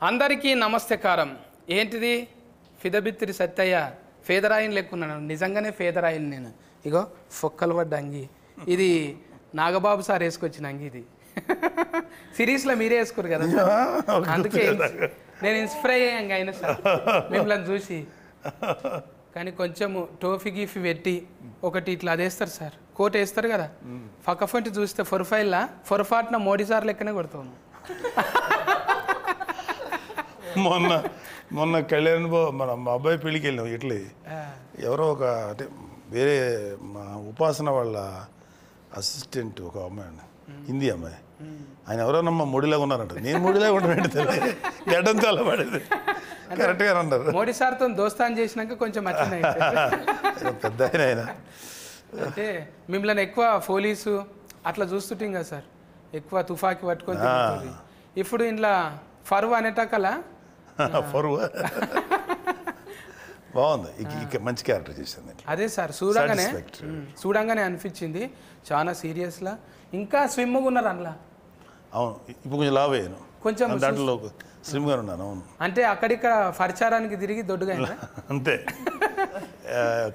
అందరికీ నమస్తకారం. ఏంటిది ఫిదబిత్తిరి సత్తయ్య ఫేదరాయిని లెక్కున్నాను. నిజంగానే ఫేదరాయిని నేను. ఇగో ఫొక్కలు పడ్డ అంగి. ఇది నాగబాబు సార్ వేసుకొచ్చిన అంగి. ఇది సిరీస్లో మీరే వేసుకోరు కదా, అందుకే నేను ఇన్స్పైర్ అయ్యాను అయినా సార్ మిమ్మల్ని చూసి. కానీ కొంచెము టోఫీ గీఫీ పెట్టి ఒకటి ఇట్లా అదేస్తారు సార్, కోట్ వేస్తారు కదా, ఫకఫంటి చూస్తే ఫొరఫైల్లా ఫొరఫాట్న మోడీ సార్ లెక్కనే కొడతాము. మొన్న కళ్యాణ్ మన మా అబ్బాయి పెళ్ళికి వెళ్ళినాం. ఇట్లే ఎవరో ఒక అంటే వేరే మా ఉపాసన వాళ్ళ అసిస్టెంట్ ఒక అమ్మాయి అండి, హిందీ అమ్మాయి. ఆయన ఎవరోనమ్మా మోడీలాగా ఉన్నారంట. నేను మోడీలాగా ఉంటానంటే తెలియదు, గడ్డం చాలా పడేది. కరెక్ట్గా అన్నారు. మోడీ సార్తో దోస్తాన్ చేసినాక కొంచెం పెద్ద ఆయన. అంటే మిమ్మల్ని ఎక్కువ పోలీసు అట్లా చూస్తుంటాం కదా సార్, ఎక్కువ తుఫాకి పట్టుకొని తిరుగుతుంది. ఇప్పుడు ఇంట్లో ఫరువు అనేటకల ఫరువు బాగుంది, ఇక మంచి క్యారెక్టర్ చేసింది. అదే సార్ చూడంగానే అనిపించింది. చాలా సీరియస్లా ఇంకా స్విమ్గా ఉన్నారు అందులో. అవును, ఇప్పుడు కొంచెం లావ్ అయ్యాను, కొంచెం దాంట్లో స్లిమ్గా ఉన్నాను. అవును, అంటే అక్కడిక్కడ పరిచారానికి తిరిగి దొడ్డుగా అంతే.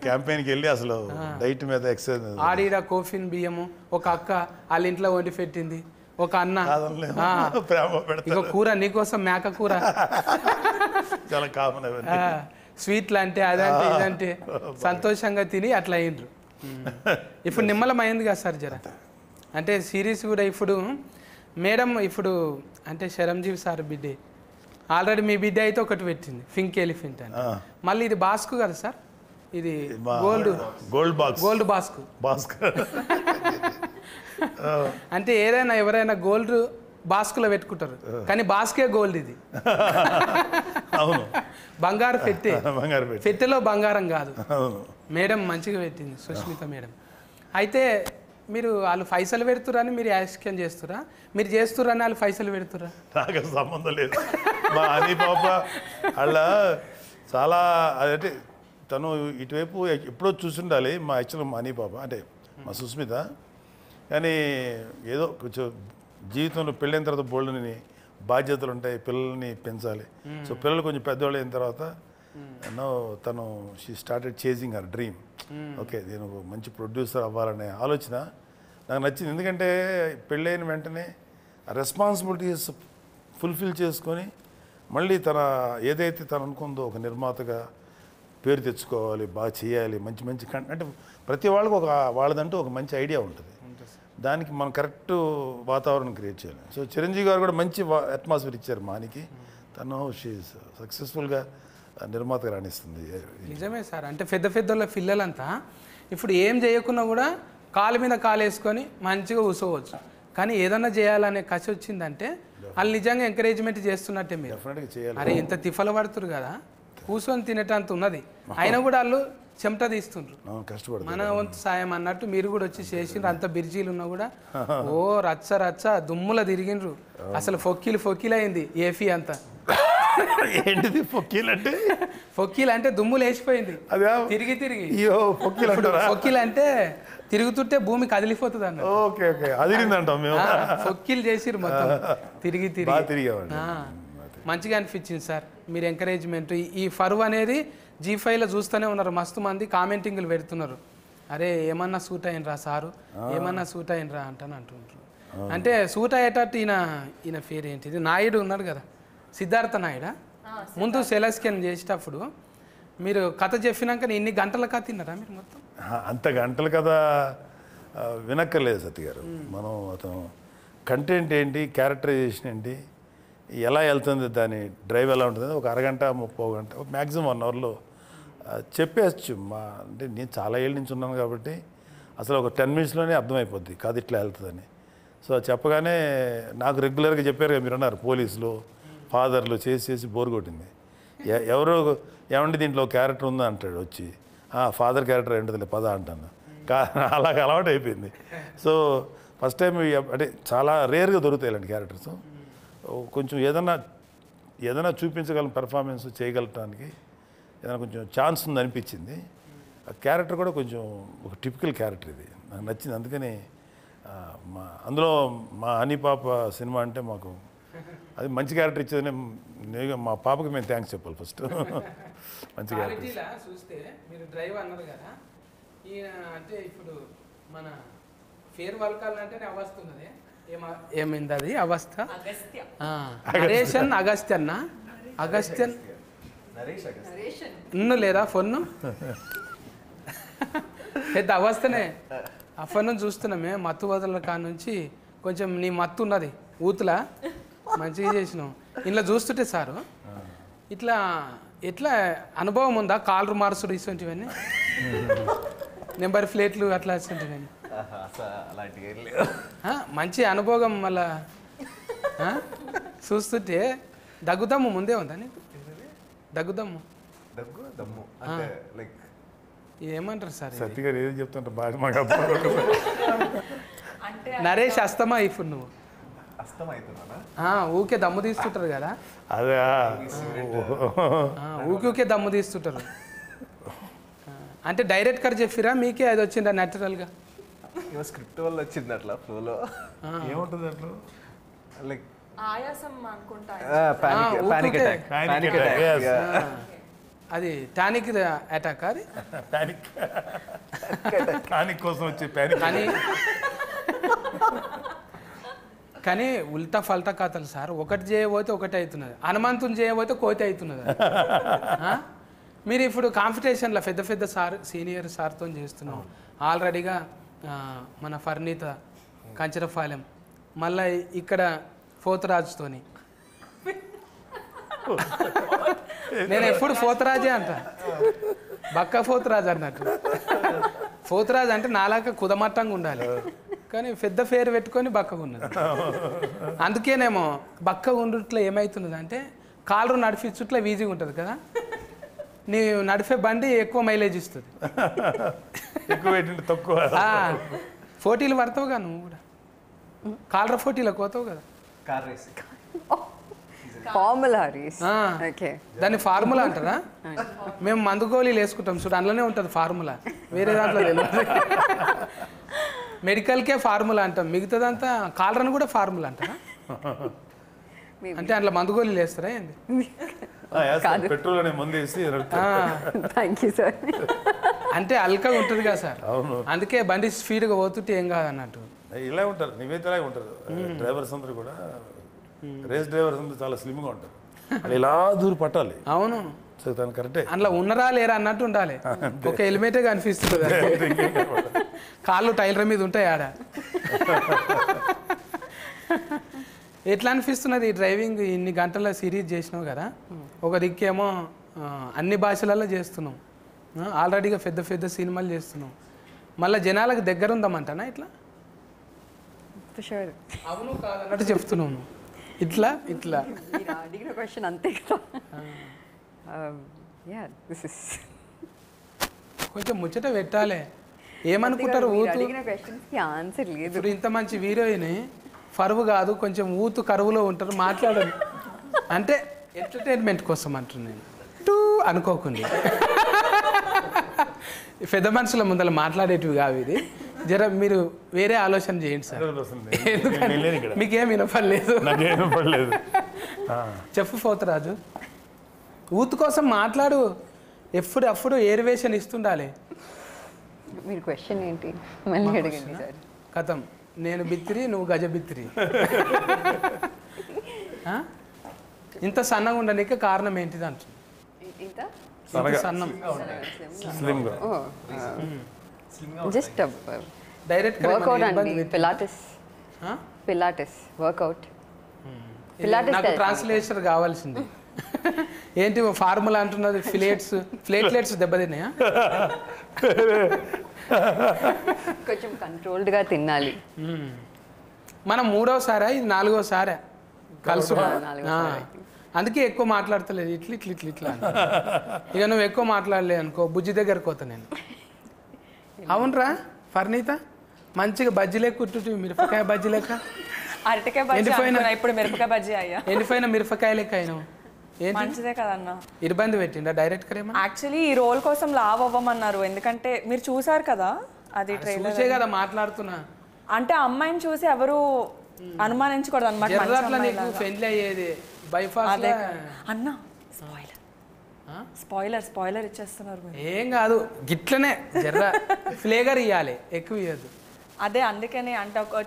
క్యాంపెయిన్కి వెళ్ళి అసలు డైట్ మీద ఎక్సర్సైజ్. ఆడిడ కోఫిన్ బియ్యము ఒక అక్క వాళ్ళ ఇంట్లో వండి పెట్టింది, ఒక అన్న ఇక కూర నీకోసం మేక కూర చాలా కామన్. స్వీట్లు అంటే అదంటే ఇదంటే సంతోషంగా తిని అట్లా అయ్యిండ్రు. ఇప్పుడు నిమ్మలం అయింది కదా సార్ జర. అంటే సిరీస్ కూడా ఇప్పుడు మేడం ఇప్పుడు అంటే శరంజీవి సార్ బిడ్డే ఆల్రెడీ మీ బిడ్డ అయితే ఒకటి పెట్టింది, పింక్ ఎలిఫెంట్ అని. మళ్ళీ ఇది బాస్కు కదా సార్, ఇది గోల్డ్ బాస్కు. అంటే ఏదైనా ఎవరైనా గోల్డ్ బాస్కులో పెట్టుకుంటారు, కానీ బాస్కే గోల్డ్. ఇది బంగారు పెట్టే, పెట్టెలో బంగారం కాదు. మేడం మంచిగా పెట్టింది సుష్మిత మేడం. అయితే మీరు వాళ్ళు పైసలు పెడుతురని మీరు యాక్షన్ చేస్తురా, మీరు చేస్తురని వాళ్ళు పైసలు పెడుతురా? నాకు సంబంధం లేదు. మా హనీ పాప వాళ్ళ చాలా అదంటే తను ఇటువైపు ఎప్పుడో చూసుండాలి. మా యాక్చువల్ మా హనీ పాప అంటే మా సుస్మిత. కానీ ఏదో కొంచెం జీవితంలో పెళ్ళైన తర్వాత బోల్డ్ని బాధ్యతలు ఉంటాయి, పిల్లల్ని పెంచాలి. సో పిల్లలు కొంచెం పెద్దవాళ్ళు అయిన తర్వాత తను she started chasing her dream. Okay, నేను మంచి ప్రొడ్యూసర్ అవ్వాలనే ఆలోచన నాకు నచ్చింది. ఎందుకంటే పెళ్ళైన వెంటనే ఆ రెస్పాన్సిబిలిటీస్ ఫుల్ఫిల్ చేసుకొని మళ్ళీ తన ఏదైతే తను అనుకుందో ఒక నిర్మాతగా పేరు తెచ్చుకోవాలి, బాగా చేయాలి, మంచి మంచి అంటే ప్రతి వాళ్ళకు ఒక వాళ్ళదంటూ ఒక మంచి ఐడియా ఉంటుంది. దానికి మనం కరెక్ట్ వాతావరణం క్రియేట్ చేయాలి. సో చిరంజీవి గారు కూడా మంచి అట్మాస్ఫియర్ ఇచ్చారు మానికి. తను సక్సెస్ఫుల్గా నిర్మాతగా రాణిస్తుంది. నిజమే సార్. అంటే పెద్ద పెద్దల పిల్లలంతా ఇప్పుడు ఏం చేయకున్నా కూడా కాలు మీద కాలు వేసుకొని మంచిగా కూర్చోవచ్చు. కానీ ఏదన్నా చేయాలనే కసి వచ్చిందంటే వాళ్ళు నిజంగా ఎంకరేజ్మెంట్ చేస్తున్నట్టే. మీరు డెఫినెట్గా చేయాలి. అరే ఇంత తిఫలు పడుతురు కదా, కూర్చొని తినేటంత ఉన్నది, అయినా కూడా వాళ్ళు చెమట తీస్తుండ్రు. కష్టపడు మన వంతు సాయం అన్నట్టు మీరు కూడా వచ్చి చేసిండ్రు. అంత బిర్జీలు ఉన్నా కూడా ఓ రచ్చ దుమ్ముల తిరిగిండ్రు. అసలు ఫొక్కీలు అయింది ఏఫీ అంతా. ఏంటిది ఫొక్కీలు అంటే? ఫొక్కీలు అంటే దుమ్ములు వేసిపోయింది తిరిగి. ఫొక్కీలు అంటే తిరుగుతుంటే భూమి కదిలిపోతుంది అన్న. ఓకే ఓకే, అదిరిందంటాం మేము. ఫొక్కీలు చేసిర్రు మొత్తం తిరిగి. మంచిగా అనిపించింది సార్ మీరు ఎంకరేజ్మెంట్. ఈ ఫరువు అనేది G5లో చూస్తూనే ఉన్నారు, మస్తు మంది కామెంటింగ్లు పెడుతున్నారు. అరే ఏమన్నా సూట్ అయినరా సారు, ఏమన్నా సూట్ అయినరా అంటుంటారు. అంటే సూట్ అయ్యేటట్టు ఈయన పేరు ఏంటిది, నాయుడు ఉన్నాడు కదా, సిద్ధార్థ నాయుడా. ముందు సెలస్కెన్ చేసేటప్పుడు మీరు కథ చెప్పినాక ఇన్ని గంటల కథ తిన్నారా మీరు మొత్తం? అంత గంటల కథ వినక్కర్లేదు సత్య గారు. మనం అతను కంటెంట్ ఏంటి, క్యారెక్టరైజేషన్ ఏంటి, ఎలా వెళ్తుంది, దాని డ్రైవ్ ఎలా ఉంటుంది, ఒక అరగంట 30 గంట మ్యాక్సిమం 1 అవర్లో చెప్పేయచ్చు. అంటే నేను చాలా ఏళ్ళ నుంచి ఉన్నాను కాబట్టి అసలు ఒక 10 మినిట్స్లోనే అర్థమైపోద్ది కాదు ఇట్లా వెళ్తుందని. సో చెప్పగానే నాకు రెగ్యులర్గా చెప్పారు కదా, మీరు అన్నారు పోలీసులు ఫాదర్లు చేసి బోర్ కొట్టింది. ఎవరో ఏమంటే దీంట్లో క్యారెక్టర్ ఉందా అంటాడు వచ్చి, ఫాదర్ క్యారెక్టర్ ఏంటది పద అంటాను. అలాగ అలవాటు అయిపోయింది. సో ఫస్ట్ టైం అంటే చాలా రేర్గా దొరుకుతాయి ఇలాంటి క్యారెక్టర్స్. కొంచెం ఏదైనా చూపించగలం, పెర్ఫార్మెన్స్ చేయగలటానికి ఏదైనా కొంచెం ఛాన్స్ ఉంది అనిపించింది. ఆ క్యారెక్టర్ కూడా కొంచెం ఒక టిపికల్ క్యారెక్టర్, ఇది నాకు నచ్చింది. అందుకని అందులో మా హనీ పాప సినిమా అంటే మాకు అది మంచి క్యారెక్టర్ ఇచ్చేదని మా పాపకి మేము థ్యాంక్స్ చెప్పాలి ఫస్ట్. మంచి క్యారెక్టర్. క్వాలిటీలా చూస్తే మీరు డ్రైవ్ అన్నారు కదా, ఈయన అంటే ఇప్పుడు మన ఫేర్ వల్కాలంటేనే అవస్థ ఉన్నది. ఏమైంది అది అవస్థ? నరేషన్ అగస్త్యన్న అగస్త్యన్ ఇన్ను లేదా ఫోన్ పెద్ద అవస్థనే. ఆ ఫోన్ చూస్తున్నామే మత్తు వదల కాడ నుంచి కొంచెం నీ మత్తు ఉన్నది ఊతులా మంచిగా చేసినావు. ఇలా చూస్తుంటే సారు ఇట్లా ఎట్లా అనుభవం ఉందా? కాలర్ మార్సుడు ఇటువంటివన్నీ నెంబర్ ప్లేట్లు అట్లా ఇటువంటివన్నీ మంచి అనుభవం. మళ్ళా చూస్తుంటే దగ్గుదమ్ము ముందే ఉందా నీకు? దగ్గుదమ్ము ఏమంటారు సార్? సత్య గారు ఏది చెప్తుంటారు బాగా మాకు నరేష్ అస్తమా ఇప్పుడు నువ్వు ఊకే దమ్ము తీస్తుంటారు కదా, అదే ఊకే దమ్ము తీస్తుంటారు. అంటే డైరెక్ట్ గా చెప్పిరా మీకే అది వచ్చిందా న్యాచురల్గా? స్క్రిప్ట్ వల్ల వచ్చింది అట్లా ఫ్లోలో. ఏముంటుంది అట్లా లైక్ ఆయాసం అనుకుంటా. Panic attack. అది టానిక్ అటాక్. అది పానిక్ కోసం వచ్చే పానిక్. కానీ ఉల్టా ఫల్టా కథలు సార్. ఒకటి చేయబోతే ఒకటి అవుతున్నది, హనుమంతుని చేయబోతే కోతి అవుతున్నది. మీరు ఇప్పుడు కాంపిటీషన్లో పెద్ద పెద్ద సార్ సీనియర్ సార్తో చేస్తున్నాం ఆల్రెడీగా. మన ఫర్నీత కంచరపాలెం, మళ్ళీ ఇక్కడ పోతురాజుతోని. నేను ఎప్పుడు పోతురాజే అంట, బక్క పోతురాజు అన్నట్టు. పోతురాజు అంటే నాలాగా కుదమట్టంగా ఉండాలి, కానీ పెద్ద పేరు పెట్టుకొని బక్కగా ఉన్నది. అందుకేనేమో బక్కగా ఉండుట్లో ఏమవుతున్నది అంటే కాళ్ళు నడిపించుట్లో ఈజీగా ఉంటుంది కదా, నీ నడిపే బండి ఎక్కువ మైలేజ్ ఇస్తుంది. ఎక్కువ పెట్టింది తక్కువ. పోటీలు పడతావుగా నువ్వు కూడా, కాలర పోటీలకు పోతావు కదా. Car race. Formula race. దాన్ని ఫార్ములా అంటారా? మేము మందు గోళీలు వేసుకుంటాం చూడు, అందులోనే ఉంటుంది ఫార్ములా, వేరే దాంట్లో తెలియదు. మెడికల్కే ఫార్ములా అంటాం, మిగతాదంతా కాలరని కూడా ఫార్ములా అంటారా? అంటే అందులో మందు గోళీలు వేస్తారా ఏంది? పెట్రోల్ అనే మందు వేసి థ్యాంక్ యూ సార్. అంటే అల్కగా ఉంటుంది కదా సార్, అందుకే బండి స్పీడ్గా పోతుంటే ఏం కాదు అన్నట్టు. ఇలా ఉంటారు, నివేదిలాగా ఉంటారు డ్రైవర్స్ అందరూ కూడా. రేస్ డ్రైవర్స్ అందరూ చాలా స్లిమ్గా ఉంటారు, అది ఇలా దూరం పట్టాలి. అవును, తను కరెక్టే. అందులో ఉన్నరా లేరా అన్నట్టు ఉండాలి. ఒక హెల్మెటే కనిపిస్తుంది, కాళ్ళు టైలర్ మీద ఉంటాయి ఆడ. ఎట్లా అనిపిస్తున్నది ఈ డ్రైవింగ్? ఇన్ని గంటల సిరీస్ చేసినావు కదా, ఒక దిక్కేమో అన్ని భాషలలో చేస్తున్నాం, ఆల్రెడీగా పెద్ద పెద్ద సినిమాలు చేస్తున్నాం, మళ్ళీ జనాలకు దగ్గర ఉందామంటానా ఇట్లా? అవును కాదన్నట్టు చెప్తున్నాను. ఇట్లా ఇట్లా అడిగిన క్వశ్చన్ అంతే కదా. కొంచెం ముచ్చట పెట్టాలి. ఏమనుకుంటారు ఊతు? అడిగిన క్వశ్చన్కి ఆన్సర్ లేదు. ఇప్పుడు ఇంత మంచి హీరోయిన్ పరువు కాదు, కొంచెం ఊతు కరువులో ఉంటారు, మాట్లాడరు అంటే ఎంటర్టైన్మెంట్ కోసం అంటున్నాను, టూ అనుకోకుండా. పెద్ద మనుషుల ముందర మాట్లాడేటివి కావు ఇది. జర మీరు వేరే ఆలోచన చేయండి సార్, మీకేం వినపడలేదు. చెప్పు పోతురాజు, ఊతు కోసం మాట్లాడు, ఎప్పుడు ఏరివేషన్ ఇస్తుండాలి. మీరు క్వశ్చన్ ఏంటి మళ్ళీ అడగండి సార్. కథం, నేను బిత్తిరి, నువ్వు గజ బిత్తిరి. ఇంత సన్నగా ఉండడానికి కారణం ఏంటిది అంటున్నా? సన్నం జస్ట్ డైరెక్ట్ వర్కౌట్ అండి. Pilates workout. నాకు ట్రాన్స్లేషన్ కావాల్సింది. ఏంటి ఫార్ములా అంటున్నది? ప్లేట్లెట్స్ దెబ్బతిన్నాయా? కొంచెం కంట్రోల్డ్గా తినాలి. మనం 3వసారా ఇది 4వసారా కలుసు? అందుకే ఎక్కువ మాట్లాడతలేదు, ఇట్లా ఇట్లా ఇట్లా ఇట్లా. ఇక నువ్వు ఎక్కువ మాట్లాడలే అనుకో, బుజ్జి దగ్గరకు పోతా నేను. అవునరా ఫర్నీత, మంచిగా బజ్జీ లెక్క కుట్టు, మిరపకాయ బజ్జీ లెక్క. అరటికాయ బజ్జీ అనుకున్నా, ఇప్పుడు మిరపకాయ బజ్జీ అయ్యా. ఎండిపోయిన మిరపకాయ లెక్క అయినావు. మంచిదే కదన్నా. ఇబ్బంది పెట్టిండా డైరెక్ట్ గా? యాక్చువల్లీ ఈ రోల్ కోసం లావ్ అవ్వమన్నారు, ఎందుకంటే మీరు చూసారు కదా అది ట్రైలర్ కదా మాట్లాడుతున్నా. అంటే అమ్మాయిని చూసి ఎవరు అనుమానించకూడదు అనమాట జర్రాట్లా నీకు పెళ్లి అయ్యేది బైపాస్ అదే అన్న స్పాయిలర్ ఇచ్చేస్తున్నారు మీరు. ఏం కాదు గిట్లనే జర్ర ఫ్లేగర్ ఇవ్వాలి, ఎక్కువ ఇవ్వద్దు. అదే అందుకని అంటే ఒక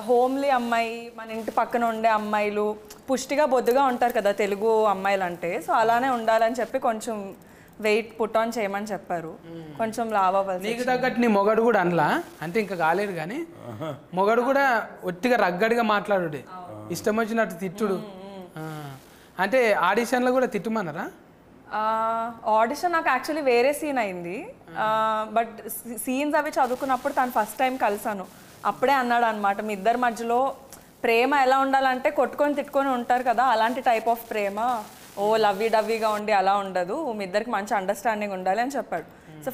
హోమ్లీ అమ్మాయి, మన ఇంటి పక్కన ఉండే అమ్మాయిలు పుష్టిగా బొద్దుగా ఉంటారు కదా తెలుగు అమ్మాయిలు అంటే, సో అలానే ఉండాలని చెప్పి కొంచెం వెయిట్ పుట్ ఆన్ చేయమని చెప్పారు. కొంచెం లావ్ అవ్వాలి. నీకు తగ్గట్టు నీ మొగడు కూడా అనలా అంటే ఇంకా కాలేదు కానీ మొగడు కూడా ఒట్టిగా రగ్గడిగా మాట్లాడు, ఇష్టం వచ్చినట్టు తిట్టుడు. అంటే ఆడిషన్లో కూడా తిట్టుమన్నారా? ఆడిషన్ నాకు యాక్చువల్లీ వేరే సీన్ అయింది, బట్ సీన్స్ అవి చదువుకున్నప్పుడు తను ఫస్ట్ టైం కలిసాను. అప్పుడే అన్నాడు అనమాట, మీ ఇద్దరి మధ్యలో ప్రేమ ఎలా ఉండాలంటే కొట్టుకొని తిట్టుకొని ఉంటారు కదా, అలాంటి టైప్ ఆఫ్ ప్రేమ, ఓ లవ్వీ డవ్వీగా ఉండి అలా ఉండదు, మీ ఇద్దరికి మంచి అండర్స్టాండింగ్ ఉండాలి అని చెప్పాడు. So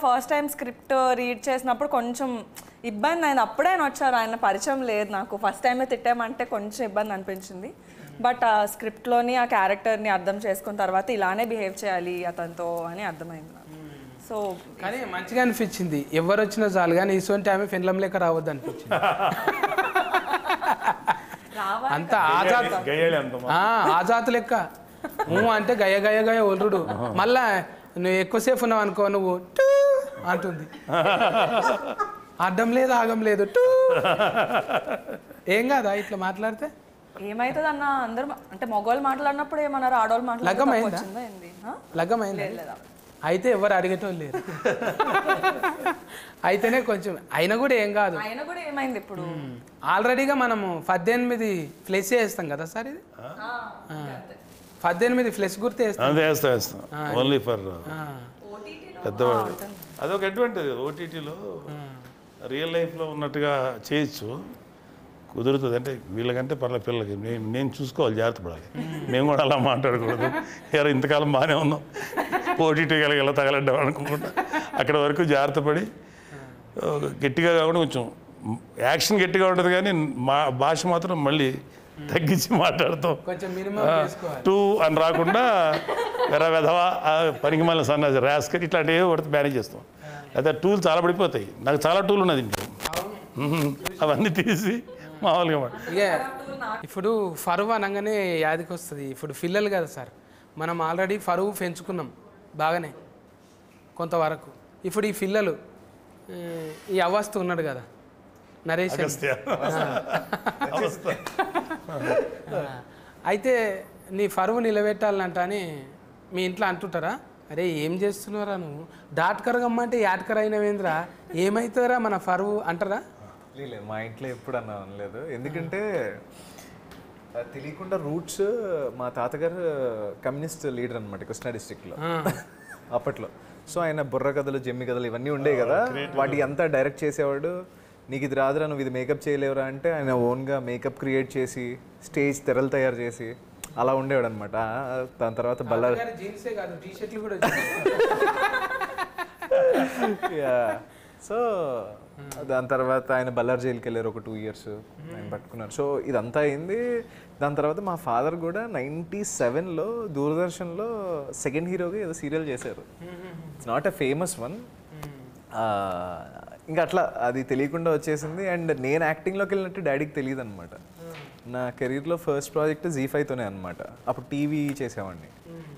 first time script read చేసినప్పుడు కొంచెం ఇబ్బంది అయింది. అప్పుడే ఆయన వచ్చారు, ఆయన పరిచయం లేదు నాకు, ఫస్ట్ టైమే తిట్టామంటే కొంచెం ఇబ్బంది అనిపించింది. బట్ ఆ స్క్రిప్ట్లోని ఆ క్యారెక్టర్ని అర్థం చేసుకున్న తర్వాత ఇలానే బిహేవ్ చేయాలి అతనితో అని అర్థమైంది నాకు. సో కానీ మంచిగా అనిపించింది, ఎవరు వచ్చినా చాలు కానీ ఇటువంటి ఆమె ఫిన్లం లేక రావద్దు అనిపించింది. అంత ఆజాత్ లెక్క అంటే గయ గయ గయ ఒల్లుడు. మళ్ళా నువ్వు ఎక్కువసేపు ఉన్నావు అనుకో, నువ్వు టూ అంటుంది, అడ్డం లేదు ఆగం లేదు టూ. ఏం కాదా ఇట్లా మాట్లాడితే? ఏమైతుంది అన్న, అందరూ అంటే మగవాళ్ళు మాట్లాడినప్పుడు ఏమన్నారు, ఆడవాళ్ళు మాట్లాడుతుందా? లగ్గమైందా? అయితే ఎవరు అడిగేటోళ్ళు లేరు. అయితేనే కొంచెం అయినా కూడా ఏం కాదు. అయినా కూడా ఏమైంది ఇప్పుడు, ఆల్రెడీగా మనము 18 ఫ్లెస్ వేస్తాం కదా సార్, ఇది 18 ఫ్లెస్ గుర్తు వేస్తాం ఓన్లీ ఫర్ పెద్దవాడు. అదొక అడ్వాంటేజ్, ఓటీటీలో రియల్ లైఫ్లో ఉన్నట్టుగా చేయొచ్చు, కుదురుతుంది. అంటే వీళ్ళకంటే పర్లేదు, పిల్లలకి నేను చూసుకోవాలి, జాగ్రత్త పడాలి. మేము కూడా అలా మాట్లాడకూడదు, ఎవరు ఇంతకాలం బాగానే ఉన్నాం ఓటీటీ ఎలా తగలడ్డాం అనుకుంటా, అక్కడ వరకు జాగ్రత్త పడి గట్టిగా కాకుండా కొంచెం యాక్షన్ గట్టిగా ఉంటుంది కానీ మా భాష మాత్రం మళ్ళీ తగ్గించి మాట్లాడతాం. టూ అని రాకుండా వెధవా పనికి మళ్ళీ సన్నాసి రాస్కర్ ఇట్లాంటివి పడితే మేనేజ్ చేస్తాం. అయితే టూల్ చాలా పడిపోతాయి, నాకు చాలా టూల్ ఉన్నది ఇంట్లో, అవన్నీ తీసి మామూలుగా ఇక ఇప్పుడు ఫరువు అనగానే యాదికి వస్తుంది. ఇప్పుడు పిల్లలు కదా సార్, మనం ఆల్రెడీ ఫరువు పెంచుకున్నాం బాగానే కొంతవరకు. ఇప్పుడు ఈ పిల్లలు ఈ అవస్థ ఉన్నాడు కదా నరేష్, అయితే నీ ఫరువు నిలబెట్టాలంట అని మీ ఇంట్లో అంటుంటారా? అరే ఏం చేస్తున్నారా నువ్వు, డాట్కర్ గమ్మంటే యాట్కర్ అయినవేంద్రా, ఏమవుతుందిరా మన ఫరువు అంటారా? లేదు, మా ఇంట్లో ఎప్పుడు అన్నా అనలేదు. ఎందుకంటే తెలియకుండా రూట్స్, మా తాతగారు కమ్యూనిస్ట్ లీడర్ అనమాట కృష్ణా డిస్ట్రిక్ట్లో అప్పట్లో. సో ఆయన బుర్ర కథలు, జమ్మి కథలు ఇవన్నీ ఉండేవి కదా, వాటికి అంతా డైరెక్ట్ చేసేవాడు. నీకు ఇది రాదురా, నువ్వు ఇది మేకప్ చేయలేవురా అంటే ఆయన ఓన్గా మేకప్ క్రియేట్ చేసి స్టేజ్ తెరలు తయారు చేసి అలా ఉండేవాడు అనమాట. దాని తర్వాత బల్లారి సో దాని తర్వాత ఆయన బల్లార్ జైలుకి వెళ్ళారు, ఒక 2 years ఆయన పట్టుకున్నారు. సో ఇదంతా అయింది. దాని తర్వాత మా ఫాదర్ కూడా 97లో దూరదర్శన్లో సెకండ్ హీరోగా ఏదో సీరియల్ చేశారు. It's not a famous one. ఇంకా అట్లా అది తెలియకుండా వచ్చేసింది. అండ్ నేను యాక్టింగ్లోకి వెళ్ళినట్టు డాడీకి తెలియదు అనమాట. నా కెరీర్లో ఫస్ట్ ప్రాజెక్ట్ ZEE5తోనే అనమాట. అప్పుడు టీవీ చేసేవాడిని,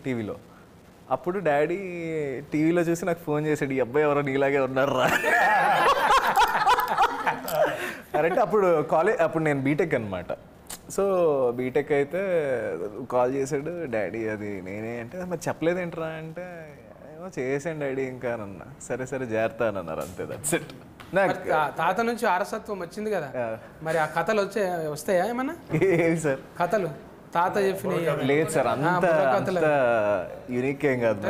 టీవీలో. అప్పుడు డాడీ టీవీలో చూసి నాకు ఫోన్ చేశాడు, ఈ అబ్బాయి ఎవరో నీలాగే ఉన్నారా అంటే అప్పుడు నేను బీటెక్ అనమాట. సో బీటెక్ అయితే కాల్ చేశాడు డాడీ, అది నేనే అంటే మరి చెప్పలేదేంట్రా అంటే ఏమో చేసాను డాడీ ఇంకా అన్నా. సరే జాగ్రత్త అని అన్నారు, అంతే, దట్స్ ఇట్. తాత నుంచి వారసత్వం వచ్చింది కదా, మరి ఆ కథలు వస్తాయా ఏమన్నా? ఏవి సార్ కథలు తాత చెప్పిన? లేదు సార్, అంత యూనిక్ ఏం కాదు,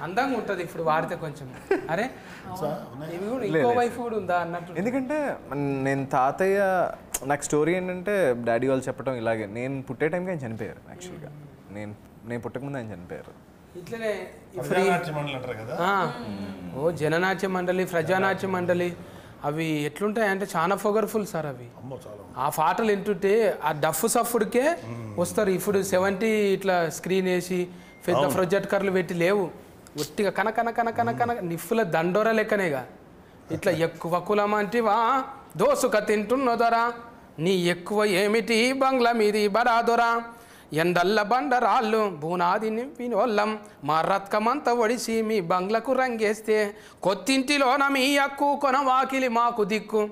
అందంగా ఉంటుంది ఇప్పుడు వాడితే కొంచెం. అరే ఇంకో వైఫ్ కూడా ఉందా అన్నట్టు. ఎందుకంటే నేను తాతయ్య, నాకు స్టోరీ ఏంటంటే డాడీ వాళ్ళు చెప్పడం ఇలాగే, నేను పుట్టే టైంకి ఆయన చనిపోయారు. యాక్చువల్గా నేను పుట్టకముందు ఆయన చనిపోయారు. ఇట్లనే జననాట్య మండలి, ప్రజానాట్య మండలి అవి ఎట్లుంటాయి అంటే చాలా పొగర్ఫుల్ సార్ అవి. ఆ పాటలు వింటుంటే ఆ డఫ్ సఫ్ఫుడికే వస్తారు. ఇప్పుడు 70 ఇట్లా స్క్రీన్ వేసి పెద్ద ప్రొజెక్టర్లు పెట్టి లేవు, ఒట్టిగా కన నిప్పుల దండోర లెక్కనేగా. ఇట్లా ఎక్కువ కులమా అంటే దోసుక తింటున్న దొర నీ ఎక్కువ ఏమిటి బంగ్లా మీది బడా దొర ఎండల్ల బండరాళ్ళు బూనాది నింపినోళ్ళం మా రత్కమంతా ఒడిసి మీ బంగ్లకు రంగేస్తే కొత్తింటిలోన మీ అక్కు కొన వాకిలి మాకు దిక్కు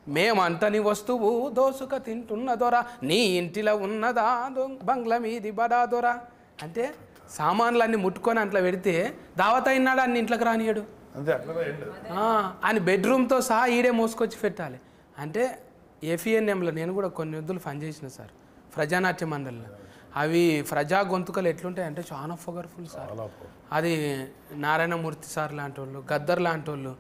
మేమంటని వస్తువు దోసుక తింటున్న దొర నీ ఇంటిలో ఉన్నదా బంగ్లా మీది బడా దొర అంటే సామాన్లన్నీ ముట్టుకొని అట్లా పెడితే దావత అయినాడు అన్ని ఇంట్లోకి రానియడు అంతే అట్లా ఆయన బెడ్రూమ్తో సహా ఈడే మోసుకొచ్చి పెట్టాలి అంటే ఏఫిఎన్ఎంలో నేను కూడా కొన్ని వద్దులు పని చేసిన సార్ ప్రజానాట్య మండలిలో అవి ప్రజా గొంతుకలు ఎట్లుంటాయి అంటే చాలా పొగర్ఫుల్ సార్ అది నారాయణమూర్తి సార్ లాంటి వాళ్ళు గద్దర్ లాంటి వాళ్ళు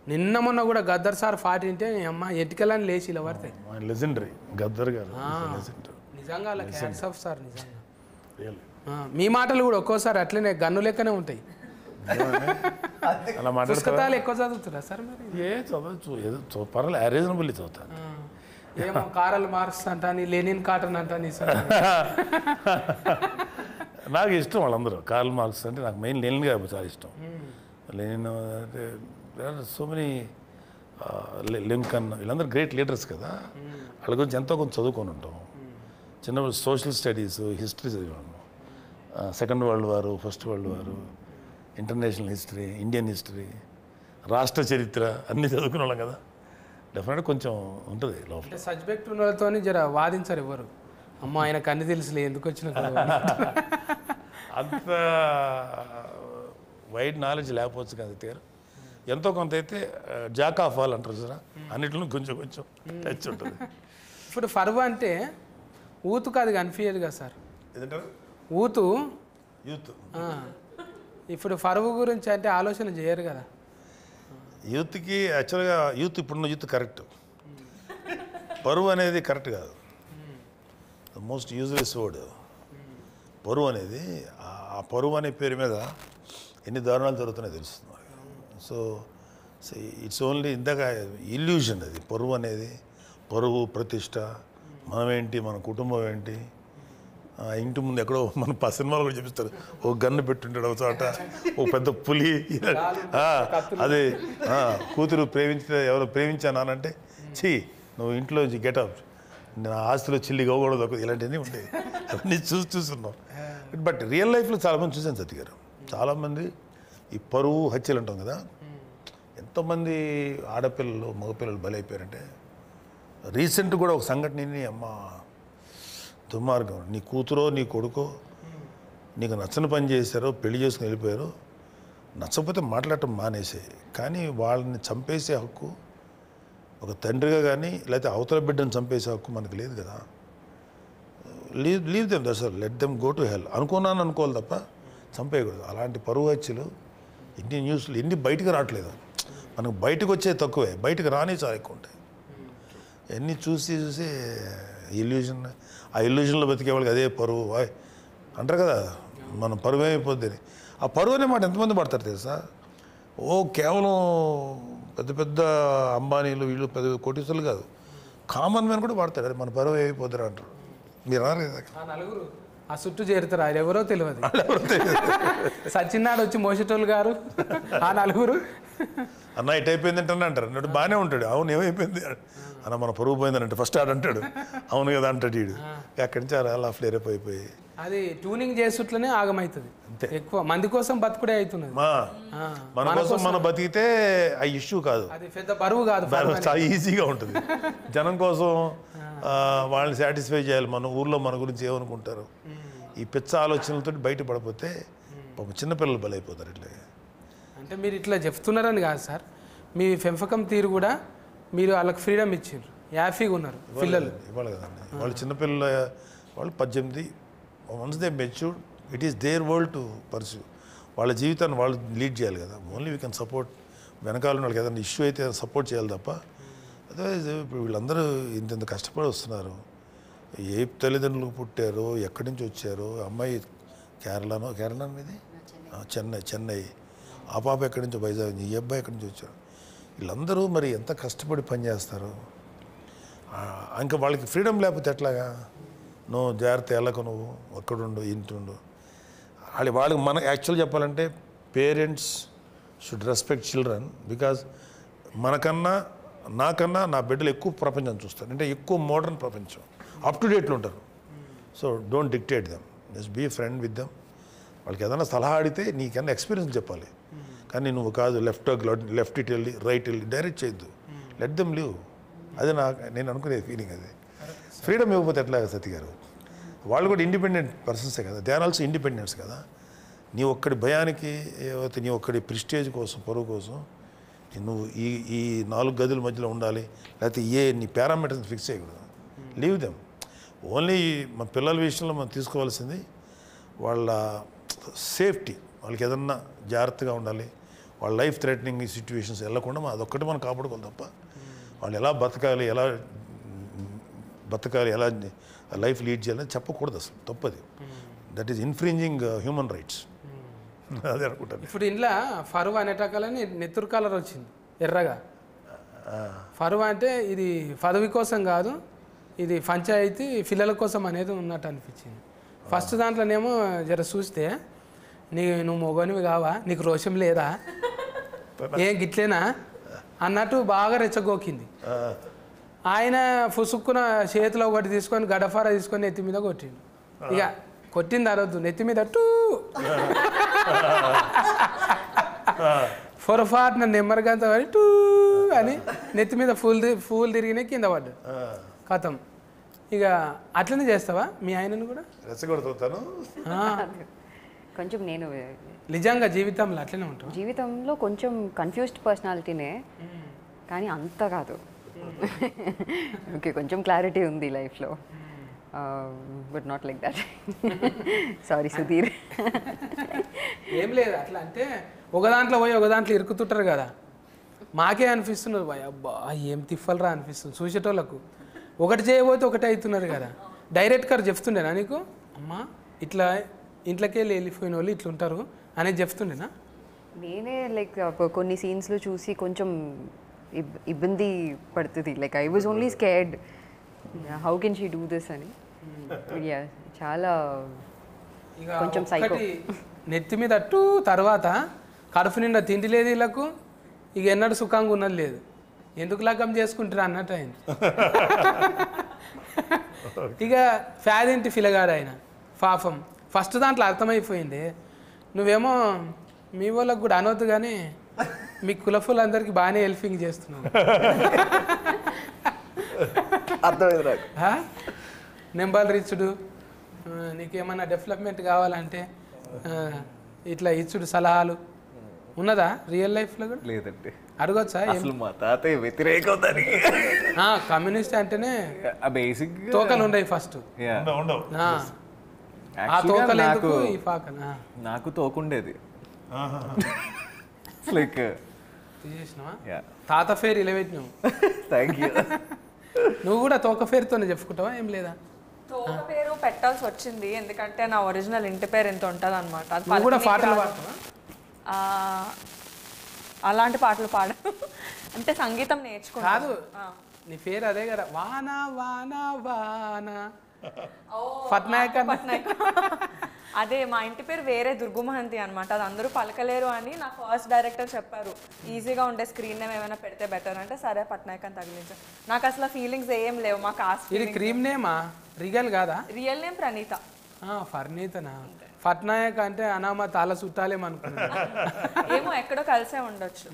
నిన్న మొన్న కూడా గద్దర్ సార్ పాట వింటే అమ్మ ఎటుకెళ్ళని లేచి ఇలా పడతాయి లెజెండరీ గద్దర్ గారు నిజంగా అలా హ్యాట్స్ ఆఫ్ సార్ నిజంగా మీ మాటలు కూడా ఒక్కోసారి అట్లనే గన్ను లెక్కనే ఉంటాయి అలా పుస్తకాలు ఎక్కువ చదువుతురా సార్ మరి ఏ చదవచ్చు ఏదో పర్వాలేదు రీజనబుల్లీ చదువుతాను ఏమో కారల్ మార్క్స్ అంటాని లెనిన్ కాటన్ అంటాని సార్ నాకు ఇష్టం వాళ్ళందరూ కార్ల్ మార్క్స్ అంటే నాకు మెయిన్ లెనిన్ గారు చాలా ఇష్టం లెనిన్ అంటే సో మెనీ లింకన్ వీళ్ళందరూ గ్రేట్ లీడర్స్ కదా వాళ్ళ గురించి ఎంతో కొంత చదువుకొని ఉంటాం చిన్నప్పుడు సోషల్ స్టడీస్ హిస్టరీ చదివాను సెకండ్ వరల్డ్ వారు ఫస్ట్ వరల్డ్ వారు ఇంటర్నేషనల్ హిస్టరీ ఇండియన్ హిస్టరీ రాష్ట్ర చరిత్ర అన్నీ చదువుకునే వాళ్ళం కదా డెఫినెట్గా కొంచెం ఉంటుంది లోపల అంటే సబ్జెక్ట్ ఉన్న వాళ్ళతో జర వాదించారు ఎవరు అమ్మ ఆయనకు అన్ని తెలుసులే ఎందుకు వచ్చిన అంత వైడ్ నాలెడ్జ్ లేకపోవచ్చు కదా తీరు ఎంతో కొంత అయితే జాక్ ఆఫ్ ఆల్ అంటారు సార్ అన్నింటిలో కొంచెం కొంచెం టచ్ ఉంటుంది ఇప్పుడు ఫర్వ్ అంటే ఊతుకు అది కనిపించదు కదా సార్ ఏదంటారు ఊతు యూత్ ఇప్పుడు ఫర్వ్ గురించి అంటే ఆలోచన చేయరు కదా యూత్కి యాక్చువల్గా యూత్ ఇప్పుడున్న యూత్ కరెక్ట్ పరువు అనేది కరెక్ట్ కాదు ద మోస్ట్ యూజ్లెస్ వర్డ్ పరువు అనేది ఆ పరువు అనే పేరు మీద ఎన్ని దారుణాలు జరుగుతున్నాయో తెలుస్తుంది సో ఇట్స్ ఓన్లీ ఇందాక ఇల్యూషన్ అది పరువు అనేది పరువు ప్రతిష్ట మనమేంటి మన కుటుంబం ఏంటి ఇంటి ముందు ఎక్కడో మన సినిమాలు కూడా చూపిస్తారు ఓ గన్ను పెట్టుంటాడు ఒక చోట ఓ పెద్ద పులి అది కూతురు ప్రేమించిన ఎవరు ప్రేమించానంటే ఛీ నువ్వు ఇంట్లో గెటప్ నా ఆస్తిలో చిల్లి గోగూడదు ఇలాంటివన్నీ ఉంటాయి అవన్నీ చూస్తున్నాం బట్ రియల్ లైఫ్లో చాలామంది చూసాను సత్య గారు చాలామంది ఈ పరువు హత్యలు అంటాం కదా ఎంతోమంది ఆడపిల్లలు మగపిల్లలు బలైపోయారంటే రీసెంట్ కూడా ఒక సంఘటనని అమ్మ దుర్మార్గం నీ కూతురో నీ కొడుకో నీకు నచ్చని పని చేశారో పెళ్లి చేసుకుని వెళ్ళిపోయారో నచ్చకపోతే మాట్లాడటం మానేసాయి కానీ వాళ్ళని చంపేసే హక్కు ఒక తండ్రిగా కానీ లేకపోతే అవతల బిడ్డను చంపేసే హక్కు మనకు లేదు కదా leave them that's all let them go to hell అనుకోవాలి తప్ప చంపేయకూడదు అలాంటి పరువు హత్యలు ఎన్ని న్యూస్లు ఎన్ని బయటకు రావట్లేదు మనకు బయటకు వచ్చేది తక్కువే బయటకు రాని చాలా ఎక్కువ ఉంటాయి ఎన్ని చూసి ఇల్యూజన్ ఆ ఇల్యూజన్లో బతికే వాళ్ళకి అదే పరువు అంటారు కదా మనం పరువు ఏమైపోద్ది అని ఆ పరువు అనే మాట ఎంతమంది పడతారు తెలుసా కేవలం పెద్ద పెద్ద అంబానీలు వీళ్ళు పెద్ద కోటీసులు కాదు కామన్ మ్యాన్ కూడా వాడతారు అదే మన పరువు ఏమైపోతారు అంటారు మీరు నలుగురు ఆ చుట్టూ చేరుతారు ఆయన ఎవరో తెలియదు సచిన్నాడు వచ్చి మోసేటోళ్ళు గారు ఆ నలుగురు అన్న ఇటు అయిపోయిందంటే అంటారు అన్నట్టు బాగానే ఉంటాడు అవును ఏమైపోయింది అన్న మన పరువు పోయిందని ఫస్ట్ ఆడంటాడు అవును కదా అంటాడు వీడు అక్కడి నుంచి అలా ఫ్లేరప్ అయిపోయి అది ట్యూనింగ్ చేసుట్లనే ఆగమవుతుంది ఎక్కువ మంది కోసం బతుకుడే అవుతున్నది మన కోసం మనం బతికితే ఆ ఇష్యూ కాదు అది పెద్ద బరువు కాదు చాలా ఈజీగా ఉంటుంది జనం కోసం వాళ్ళని సాటిస్ఫై చేయాలి మన ఊర్లో మన గురించి ఏమనుకుంటారు ఈ పిచ్చ ఆలోచనలతో బయటపడిపోతే చిన్నపిల్లలు బలైపోతారు ఇట్లా అంటే మీరు ఇట్లా చెప్తున్నారని కాదు సార్ మీ పెంపకం తీరు కూడా మీరు వాళ్ళకి ఫ్రీడమ్ ఇచ్చారు హ్యాపీగా ఉన్నారు పిల్లలు ఇవ్వాలి కదండి వాళ్ళు చిన్నపిల్లల వాళ్ళు 18 once they matured it is their world to pursue వాళ్ళ జీవితాన్ని వాళ్ళు లీడ్ చేయాలి కదా ఓన్లీ వీ కెన్ సపోర్ట్ వెనకాల వాళ్ళకి ఏదైనా ఇష్యూ అయితే సపోర్ట్ చేయాలి తప్ప అదర్వైజ్ ఇప్పుడు వీళ్ళందరూ ఇంత కష్టపడి వస్తున్నారు ఏ తల్లిదండ్రులకు పుట్టారో ఎక్కడి నుంచి వచ్చారో అమ్మాయి కేరళ మీది చెన్నై ఆ పాప ఎక్కడి నుంచో వైజాగ్ ఈ అబ్బాయి ఎక్కడి నుంచి వచ్చారు వీళ్ళందరూ మరి ఎంత కష్టపడి పనిచేస్తారు ఇంకా వాళ్ళకి ఫ్రీడమ్ లేకపోతే ఎట్లాగా నువ్వు జాగ్రత్త వెళ్ళకు నువ్వు ఒక్కడుండు ఇంటుండు వాళ్ళకి మన యాక్చువల్ చెప్పాలంటే parents should respect children because మనకన్నా నాకన్నా నా బిడ్డలు ఎక్కువ ప్రపంచం చూస్తారు, అంటే ఎక్కువ మోడర్న్ ప్రపంచం, అప్ టు డేట్లో ఉంటారు. So don't dictate them, just be friend with them. వాళ్ళకి ఏదైనా సలహా అడిగితే నీకన్నా ఎక్స్పీరియన్స్ చెప్పాలి, కానీ నువ్వు కాదు లెఫ్ట్ ఇట్ వెళ్ళి రైట్ వెళ్ళి డైరెక్ట్ చేయొద్దు. Let them live. అది నేను అనుకునే ఫీలింగ్. అది ఫ్రీడమ్ ఇవ్వకపోతే ఎట్లా సతీ గారు? వాళ్ళు కూడా ఇండిపెండెంట్ పర్సన్సే కదా, దే ఆర్ ఆల్సో ఇండిపెండెన్స్ కదా. నీ ఒక్కడి భయానికి ఏవైతే నీ ఒక్కడి ప్రిస్టేజ్ కోసం, పరువు కోసం నువ్వు ఈ 4 గదుల మధ్యలో ఉండాలి, లేకపోతే నీ పారామీటర్స్ ఫిక్స్ చేయకూడదు. Leave them. ఓన్లీ మన పిల్లల విషయంలో మనం తీసుకోవాల్సింది వాళ్ళ సేఫ్టీ. వాళ్ళకి ఏదన్నా జాగ్రత్తగా ఉండాలి, వాళ్ళ లైఫ్ థ్రెటనింగ్ సిచ్యువేషన్స్ వెళ్ళకుండా అదొక్కటి మనం కాపాడుకోవాలి తప్ప వాళ్ళు ఎలా బతకాలి, ఎలా లైఫ్ లీడ్ చేయాలని చెప్పకూడదు. అసలు తప్పది. That is infringing human rights. అదే అనుకుంటాను. ఇప్పుడు ఇంట్లో ఫరువా అనేటకాలని నెత్తురు కలర్ వచ్చింది ఎర్రగా. ఫరువా అంటే ఇది పదవి కోసం కాదు, ఇది పంచాయతీ పిల్లల కోసం అనేది ఉన్నట్టు అనిపించింది. ఫస్ట్ దాంట్లోనేమో జర చూస్తే నువ్వు మొగనివి కావా, నీకు రోషం లేదా, ఏం గిట్లేనా అన్నట్టు బాగా రెచ్చగోకింది. ఆయన పుసుక్కున చేతిలో ఒకటి తీసుకొని గడఫారా తీసుకొని నెత్తి మీద కొట్టిండు. ఇక కొట్టింది అరవద్దు, నెత్తి మీద టూ పొరపాటున నెమ్మరిగంత పడి టూ అని నెత్తి మీద ఫూల్ తిరిగిన కింద పడ్డాడు. కథం. ఇక అట్లనే చేస్తావా మీ ఆయనను కూడా? రెచ్చగొడుతాను కొంచెం. నేను నిజంగా జీవితంలో అట్లనే ఉంటాం. జీవితంలో కొంచెం కన్ఫ్యూజ్డ్ పర్సనాలిటీనే, కానీ అంత కాదు. ఓకే, కొంచెం క్లారిటీ ఉంది లైఫ్లో, but not like that. Sorry Sudheer. ఏం లేదు, అట్లా అంటే ఒక దాంట్లో పోయి ఒక దాంట్లో ఇరుకుతుంటారు కదా, మాకే అనిపిస్తున్నారు భయ అబ్బా ఏం తిప్పలరా అనిపిస్తుంది చూసేటోళ్ళకు. ఒకటి చేయబోతే ఒకటి అవుతున్నారు కదా. డైరెక్ట్ గారు చెప్తుండేనా నీకు, అమ్మా ఇట్లా ఇంట్లోకి వెళ్ళిపోయిన వాళ్ళు ఇట్లా ఉంటారు అనేది చెప్తుండేనా? నేనే లైక్ కొన్ని సీన్స్లో చూసి కొంచెం ఇబ్బంది పడుతుంది. Like I was only scared, how can she do this అని. చాలా కొంచెం సైకో. నెత్తి మీద అట్టు తర్వాత కడుపు నిండా తిండి లేదు వీళ్ళకు, ఇక ఎన్నడూ సుఖంగా ఉన్నది లేదు, ఎందుకు లగ్గం చేసుకుంటారు అన్నట్టు ఆయన. ఇక ఫ్యాదింటి ఫిలగాడు ఆయన పాపం. ఫస్ట్ దాంట్లో అర్థమైపోయింది. నువ్వేమో మీ వాళ్ళకు కూడా అనవద్దు కానీ మీ కులఫులందరికీ బాగానే హెల్పింగ్ చేస్తున్నావు. నెంబర్ రిచ్చుడు, నీకేమన్నా డెవలప్మెంట్ కావాలంటే ఇట్లా ఇచ్చుడు సలహాలు ఉన్నదా రియల్ లైఫ్లో కూడా? లేదండి. అడగొచ్చా? మా తాతయ్య వ్యతిరేకం దానికి. కమ్యూనిస్ట్ అంటేనే బేసిక్ తోకలు ఉండవు ఫస్ట్. నాకు తోకుండేది. లైక్ తాత ఫేర్ ఇలా పెట్టినావు. Thank you. నువ్వు కూడా తోక పేరుతోనే చెప్పుకుంటావా? ఏం లేదా? తోక పేరు పెట్టాల్సి వచ్చింది ఎందుకంటే నా ఒరిజినల్ ఇంటి పేరు ఎంత ఉంటుంది అనమాట. నువ్వు కూడా పాటలు పాడతావా? అలాంటి పాటలు పాడ అంటే సంగీతం నేర్చుకున్నా. కాదు, నీ పేరు అదే కదా, వానా వానా వానా పట్నాయక్. అదే మా ఇంటి పేరు వేరే దుర్గుమహంతి అనమాట, అది అందరూ పలకలేరు అని నా ఫస్ట్ డైరెక్టర్ చెప్పారు. ఈజీగా ఉండే స్క్రీన్ నేమ్ ఏమైనా పెడితే బెటర్ అంటే సరే పట్నాయక్ అని తగిలించాను. నాకు అసలు ఫీలింగ్స్ ఏం లేవు. మా కాస్ట్ ఇది క్రీమ్ నేమా? రియల్ కాదా? Real name Praneeta. ఫర్నీతనా? పట్నాయక్ అంటే అనామా తాళ చుట్టాలేమనుకున్నా. ఏమో ఎక్కడో కలిసే ఉండొచ్చు.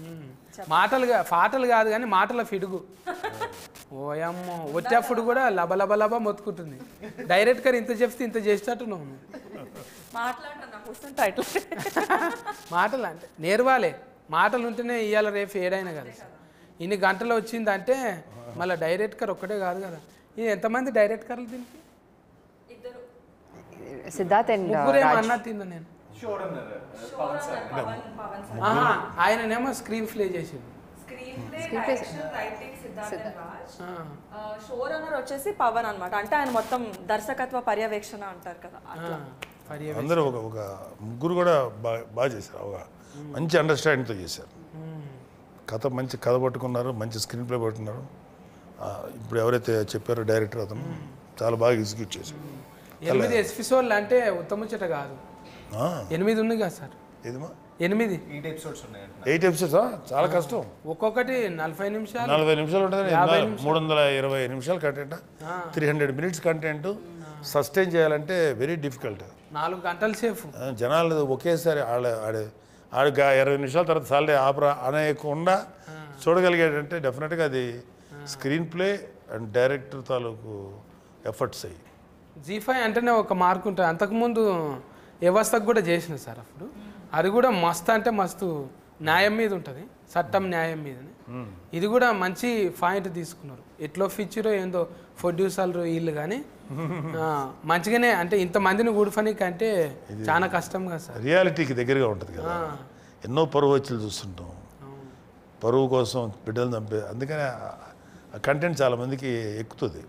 పాటలు కాదు కానీ మాటల ఫిడుగు. ఓయమ్మో, వచ్చేప్పుడు కూడా లబ లబ మొత్తుకుంటుంది. డైరెక్ట్ గా ఇంత చెప్తే ఇంత చేసేటట్టు నువ్వు మాటలు అంటే నేర్వాలే. మాటలు ఉంటేనే ఇవాళ రేపు ఏడైనా కదా. ఇన్ని గంటలు వచ్చిందంటే మళ్ళీ డైరెక్టర్ ఒక్కటే కాదు కదా. ఇది ఎంతమంది డైరెక్టర్లు దీనికి? సిద్ధార్థ్ అండ్ అన్నట్టు నేను. ఆయననేమో స్క్రీన్ ప్లే చేసిండు. షో రన్నర్ వచ్చేసి పవన్ అనమాట. అంటే ఆయన మొత్తం దర్శకత్వ పర్యవేక్షణ అంటారు కదా. అందరూ ఒక ముగ్గురు కూడా బాగా చేశారు. ఒక మంచి అండర్స్టాండింగ్తో చేశారు. మంచి కథ పట్టుకున్నారు, మంచి స్క్రీన్ ప్లే పట్టుకున్నారు. ఇప్పుడు ఎవరైతే చెప్పారో డైరెక్టర్ అతను చాలా బాగా ఎగ్జిక్యూట్ చేశారు. 8 ఎపిసోడ్లు అంటే ఉత్తముచ్చట కాదు. 8 ఉంది కదా సార్. ఏదిమా 8 8 ఎపిసోడ్స్ ఉన్నాయంట. 8 ఎపిసోడ్సా? చాలా కష్టం. ఒక్కొక్కటి 40 నిమిషాలు 40 నిమిషాలు ఉంటుంది. 320 నిమిషాలు కంటెంట్, 300 మినిట్స్ కంటెంట్ సస్టైన్ చేయాలంటే వెరీ డిఫికల్ట్. 4 గంటల సేపు జనాలు ఒకేసారి ఆడు 20 నిమిషాల తర్వాత సాలరీ ఆపరా అనేకుండా చూడగలిగాడంటే డెఫినెట్గా అది స్క్రీన్ ప్లే అండ్ డైరెక్టర్ తాలూకు ఎఫర్ట్స్ అయ్యి. G5 అంటేనే ఒక మార్క్ ఉంటుంది. అంతకుముందు వ్యవస్థకు కూడా చేసిన సార్ అప్పుడు. అది కూడా మస్తు అంటే మస్తు న్యాయం మీద ఉంటుంది, చట్టం న్యాయం మీదని. ఇది కూడా మంచి పాయింట్ తీసుకున్నారు. ఎట్లో ఫీచరో ఏందో ప్రొడ్యూసర్లు వీళ్ళు కానీ మంచిగానే అంటే ఇంతమందిని కూడిపనికి అంటే చాలా కష్టం కదా సార్. రియాలిటీకి దగ్గరగా ఉంటుంది కదా. ఎన్నో పరువు వచ్చులు చూస్తుంటాం, పరువు కోసం బిడ్డలు చంపే. అందుకనే ఆ కంటెంట్ చాలామందికి ఎక్కుతుంది,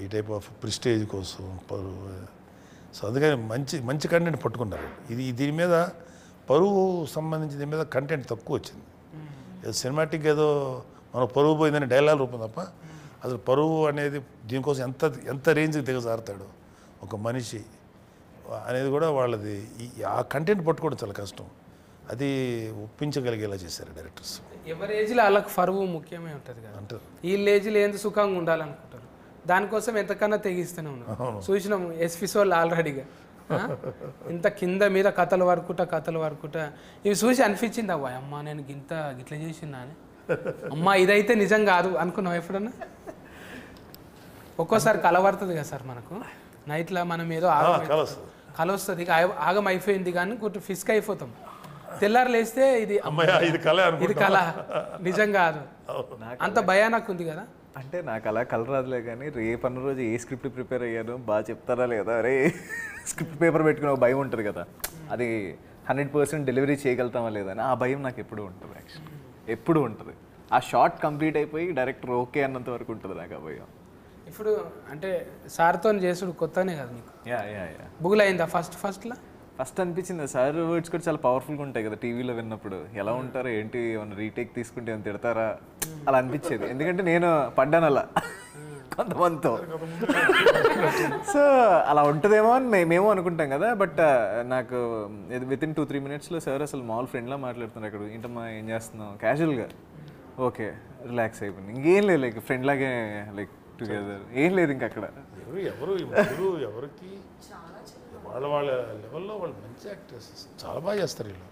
ఈ టైప్ ఆఫ్ ప్రిస్టేజ్ కోసం పరువు. సో అందుకని మంచి మంచి కంటెంట్ పట్టుకున్నారు. దీని మీద పరువు సంబంధించి దీని మీద కంటెంట్ తక్కువ వచ్చింది. సినిమాటిక్ ఏదో మన పరువు పోయిందని డైలాగ్ రూపం తప్ప అసలు పరువు అనేది దీనికోసం ఎంత రేంజ్కి దిగజారుతాడు ఒక మనిషి అనేది కూడా వాళ్ళది. ఆ కంటెంట్ పట్టుకోవడం చాలా కష్టం. అది ఒప్పించగలిగేలా చేశారు డైరెక్టర్స్. ఎవరి ఏజ్లో వాళ్ళకి పరువు ముఖ్యమే ఉంటుంది కదా అంటారు. వీళ్ళ ఏజ్లో ఏంది సుఖంగా ఉండాలనుకుంటారు, దానికోసం ఎంతకన్నా తెగిస్తూనే ఉన్నారు. చూసినాము ఎస్పిసోళ్ళు ఆల్రెడీగా ఇంత కింద మీద కథలు వరకుట ఇవి చూసి అనిపించింది అవ్వ అమ్మ నేను గిట్ల చేసిందా అని. అమ్మ ఇదైతే నిజం కాదు అనుకున్నావు ఎప్పుడన్నా? ఒక్కోసారి కలవడుతుంది కదా సార్ మనకు నైట్లో, మనం ఏదో కల వస్తుంది, ఆగం అయిపోయింది కానీ గుర్తు ఫిస్క్ అయిపోతాం. తెల్లారు లేస్తే ఇది కళ నిజం కాదు, అంత భయానకు ఉంది కదా. అంటే నాకు అలా కల రాదులే కానీ రేపన్న రోజు ఏ స్క్రిప్ట్ ప్రిపేర్ అయ్యాను బాగా చెప్తారా లేదా, అరే స్క్రిప్ట్ పేపర్ పెట్టుకుని ఒక భయం ఉంటుంది కదా, అది 100% డెలివరీ చేయగలుగుతామా లేదా అని ఆ భయం నాకు ఎప్పుడు ఉంటుంది. యాక్చువల్లీ ఎప్పుడు ఉంటుంది. ఆ షార్ట్ కంప్లీట్ అయిపోయి డైరెక్టర్ ఓకే అన్నంత వరకు ఉంటుంది నాకు ఆ భయం. ఇప్పుడు అంటే సార్తో చేసుడు కొత్తనే కదా నీకు? యా బుగులు అయిందా ఫస్ట్ అనిపించింది. సార్ వర్డ్స్ కూడా చాలా పవర్ఫుల్గా ఉంటాయి కదా టీవీలో విన్నప్పుడు. ఎలా ఉంటారో ఏంటి, ఏమన్నా రీటేక్ తీసుకుంటే ఏమైనా తిడతారా అలా అనిపించేది. ఎందుకంటే నేను పడ్డాను అలా కొంతమందితో. సో అలా ఉంటుందేమో అని మేము అనుకుంటాం కదా. బట్ నాకు వితిన్ 2-3 మినిట్స్లో సార్ అసలు మామూలు ఫ్రెండ్లా మాట్లాడుతున్నారు. అక్కడ ఏంటమ్మా ఏం చేస్తున్నావు క్యాజువల్గా, ఓకే రిలాక్స్ అయిపోయింది. ఇంకేం లేదు, లైక్ ఫ్రెండ్ లాగే లైక్ టుగెదర్, ఏం లేదు ఇంకా అక్కడ. ఎవరికి వాళ్ళ లెవెల్లో వాళ్ళు మంచి యాక్టర్స్, చాలా బాగా చేస్తారు వీళ్ళు.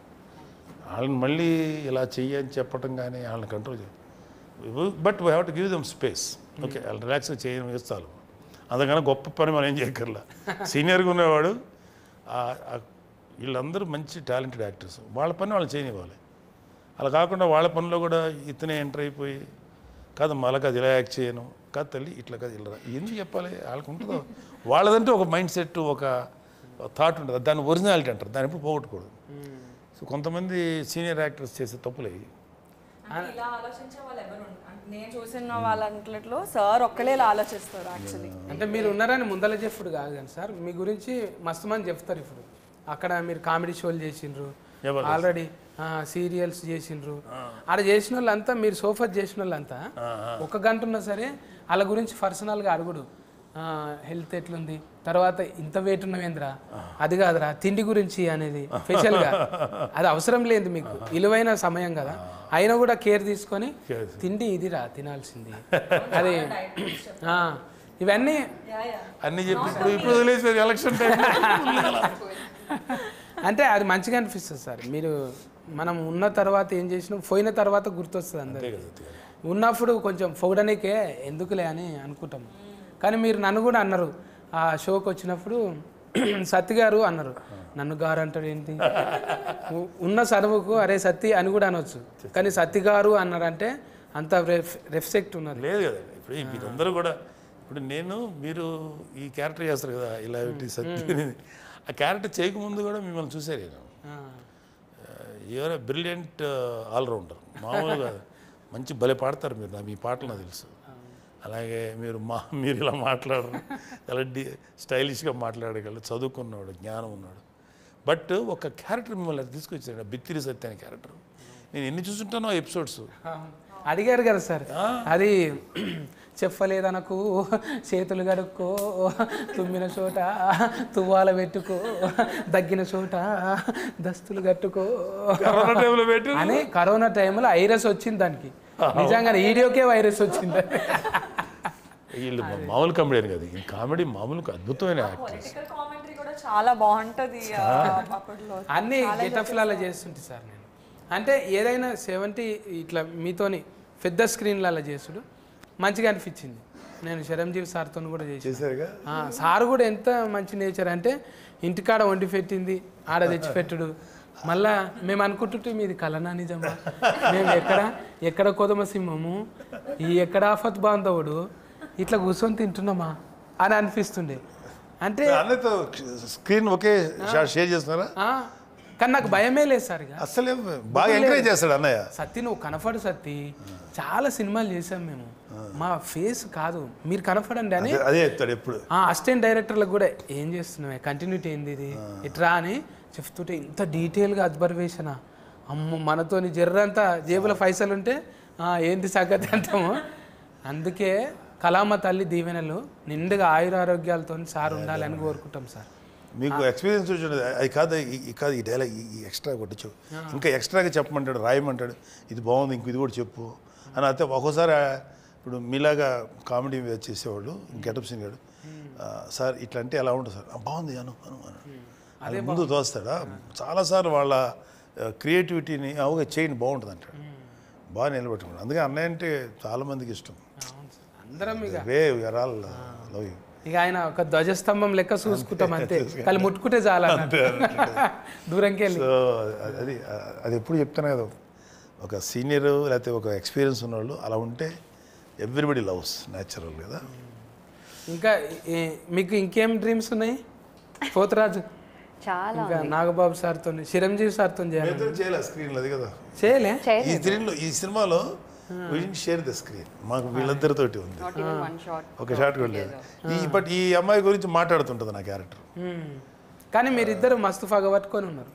వాళ్ళని మళ్ళీ ఇలా చెయ్యని చెప్పడం కానీ వాళ్ళని కంట్రోల్ చేయాలి. But we have to give them space. Okay వాళ్ళు రిలాక్స్గా చేయడం వేస్తాను. అందుకని గొప్ప పని మనం ఏం చేయక్కర్లా. సీనియర్గా ఉన్నవాడు వీళ్ళందరూ మంచి టాలెంటెడ్ యాక్టర్స్, వాళ్ళ పని వాళ్ళు చేయనివ్వాలి. అలా కాకుండా వాళ్ళ పనిలో కూడా ఇతనే ఎంటర్ అయిపోయి కాదు మళ్ళీ అది ఇలా యాక్ట్ చేయను కాదు తల్లి ఇట్లా కాదు ఇలా ఎందుకు చెప్పాలి. వాళ్ళకు ఉంటుందో వాళ్ళదంటే ఒక మైండ్ సెట్, ఒక థాట్ ఉంటుంది. దాన్ని ఒరిజినాలిటీ అంటారు, దాన్ని ఎప్పుడు పోగొట్టకూడదు. సో కొంతమంది సీనియర్ యాక్టర్స్ చేసే తప్పులు అయ్యి నేను చూసిన వాళ్ళంట్లో సార్ ఒక్కలే ఇలా ఆలోచిస్తారు. యాక్చువల్లీ అంటే మీరు ఉన్నారని ముందల చెప్పుడు కాదు కానీ సార్ మీ గురించి మస్తు మంది చెప్తారు. ఇప్పుడు అక్కడ మీరు కామెడీ షోలు చేసిండ్రు, ఆల్రెడీ సీరియల్స్ చేసిండ్రు. ఆడ చేసిన వాళ్ళంతా మీరు సోఫా చేసిన వాళ్ళంతా 1 గంట ఉన్నా సరే వాళ్ళ గురించి పర్సనల్గా అడుగుడు. హెల్త్ ఎట్లుంది, తర్వాత ఇంత వెయిట్ ఉన్నవేంద్రా, అది కాదురా తిండి గురించి అనేది స్పెషల్గా. అది అవసరం లేదు మీకు, విలువైన సమయం కదా, అయినా కూడా కేర్ తీసుకొని తిండి ఇదిరా తినాల్సింది అది ఇవన్నీ అన్నీ చెప్పి ఇప్పుడు వదిలేసారు ఎలక్షన్ టైం. అంటే అది మంచిగా అనిపిస్తుంది సార్. మీరు మనం ఉన్న తర్వాత ఏం చేసినాం, పోయిన తర్వాత గుర్తొస్తుంది అందరికీ. ఉన్నప్పుడు కొంచెం పొగడనికే ఎందుకులే అని అనుకుంటాం. కానీ మీరు నన్ను కూడా అన్నారు ఆ షోకి వచ్చినప్పుడు, సత్తి గారు అన్నారు. నన్ను గారు అంటాడు ఏంటి, ఉన్న చదువుకు అరే సత్తి అని కూడా అనొచ్చు, కానీ సత్తి గారు అన్నారంటే అంత రెస్పెక్ట్ ఉన్నది. లేదు కదా ఇప్పుడు మీరందరూ కూడా. ఇప్పుడు మీరు ఈ క్యారెక్టర్ చేస్తారు కదా ఇలా సత్తి, ఆ క్యారెక్టర్ చేయకముందు కూడా మిమ్మల్ని చూసారు. నేను యూఆర్ ఎ బ్రిలియంట్ ఆల్రౌండర్, మామూలుగా మంచి భలే పాడతారు మీరు. మీ పాటలు నాకు తెలుసు. అలాగే మీరు ఇలా మాట్లాడరు, చాలా స్టైలిష్గా మాట్లాడగలరు, చదువుకున్నాడు, జ్ఞానం ఉన్నాడు. బట్ ఒక క్యారెక్టర్ మిమ్మల్ని తీసుకొచ్చాడు, బిత్తిరి సత్య అనే క్యారెక్టర్. నేను ఎన్ని చూస్తుంటానో ఎపిసోడ్స్, అడిగారు కదా సార్, అది చెప్పలేదనకు చేతులు కడుక్కో, తుమ్మిన చోట తువ్వాల పెట్టుకో, దగ్గిన చోట దస్తులు కట్టుకో అని. కరోనా టైంలో వైరస్ వచ్చింది దానికి, నిజంగా వీడియోకే వైరస్ వచ్చింది. వీళ్ళు మామూలు కామెడీ కదా, ఈ కామెడీ మామూలు అద్భుతమైన యాక్టర్స్. కామెంటరీ కూడా చాలా బాగుంటది అప్పట్లో. అన్ని గెటఫ్లలో చేస్తుంటే సార్ నేను, అంటే ఏదైనా 70 ఇట్లా మీతోని పెద్ద స్క్రీన్లలో చేసుడు మంచిగా అనిపించింది. నేను చిరంజీవి సార్తో కూడా చేశారుగా. సార్ కూడా ఎంత మంచి నేచర్ అంటే ఇంటికాడ వండి పెట్టింది ఆడ తెచ్చిపెట్టుడు. మళ్ళా మేము అనుకుంటుంటే మీది కలనా నిజమా, మేము ఎక్కడ కొదమ సింహము, ఈ ఎక్కడ ఆఫత్ బాంధవుడు, ఇట్లా కూర్చొని తింటున్నామా అని అనిపిస్తుండే. అంటే అన్నతో స్క్రీన్ ఒకే షాట్ షేర్ చేస్తున్నారా? కానీ నాకు భయమే లేదు సార్. ఇక అసలే బాగా ఎంకరేజ్ చేస్తాడు అన్నయ్య. సత్తి నువ్వు కనపడు సత్తి, చాలా సినిమాలు చేసాం మేము, మా ఫేస్ కాదు మీరు కనపడండి అని అదే చెప్తాడు ఎప్పుడు. అసిస్టెంట్ డైరెక్టర్లకు కూడా ఏం చేస్తున్నావు, కంటిన్యూటీ ఏంది ఇది ఇట్రా అని చెప్తుంటే ఇంత డీటెయిల్గా అబ్జర్వేషనా, అమ్మ మనతోని జర్రంతా జేబుల పైసలు ఉంటే ఏంటి సంగతి అంటాము. అందుకే కళామ తల్లి దీవెనలు నిండుగా ఆయురారోగ్యాలతో సార్ ఉండాలని కోరుకుంటాం సార్. మీకు ఎక్స్పీరియన్స్ వచ్చింది అది కాదు, ఈ డైలాగ్ ఈ ఎక్స్ట్రా కొట్టించు, ఇంకా ఎక్స్ట్రాగా చెప్పమంటాడు, రాయమంటాడు, ఇది బాగుంది ఇంక ఇది కూడా చెప్పు అని. అయితే ఒక్కోసారి ఇప్పుడు మీలాగా కామెడీ చేసేవాళ్ళు గెటప్ సీన్ గాడు, సార్ ఇట్లా అంటే ఎలా ఉంటుంది సార్, బాగుంది అను అది ముందు తోస్తాడా. చాలాసార్లు వాళ్ళ క్రియేటివిటీని అవుగా చేయండి బాగుంటుంది అంటాడు, బాగా నిలబెట్టుకున్నాడు. అందుకే అన్నయ్య అంటే చాలామందికి ఇష్టం. అందరం ఇక రే ఆల్ లవ్ యూ. ఇక ఆయన ఒక ధ్వజస్తంభం లెక్క చూసుకుంటాం అంతే, కానీ ముట్టుకుంటే చాలా దూరంకి వెళ్ళి. సో అది ఎప్పుడు చెప్తాను కదా, ఒక సీనియర్ లేకపోతే ఒక ఎక్స్పీరియన్స్ ఉన్నవాళ్ళు అలా ఉంటే ఎవ్రీబడి లవ్స్ న్యాచురల్ కదా. ఇంకా మీకు ఇంకేం డ్రీమ్స్ ఉన్నాయి పోతరాజు? చాలా ఇంకా నాగబాబు సార్తో, చిరంజీవి సార్తో చేయలే స్క్రీన్ అది కదా, చేయలే. ఈ సినిమాలో షేర్ ద స్క్రీన్ మాకు వీళ్ళిద్దరితోటి ఉంది, ఒక షాట్ కూడా లేదు. బట్ ఈ అమ్మాయి గురించి మాట్లాడుతుంటుంది నా క్యారెక్టర్. కానీ మీరిద్దరు మస్తు పగబట్టుకొని ఉన్నారు.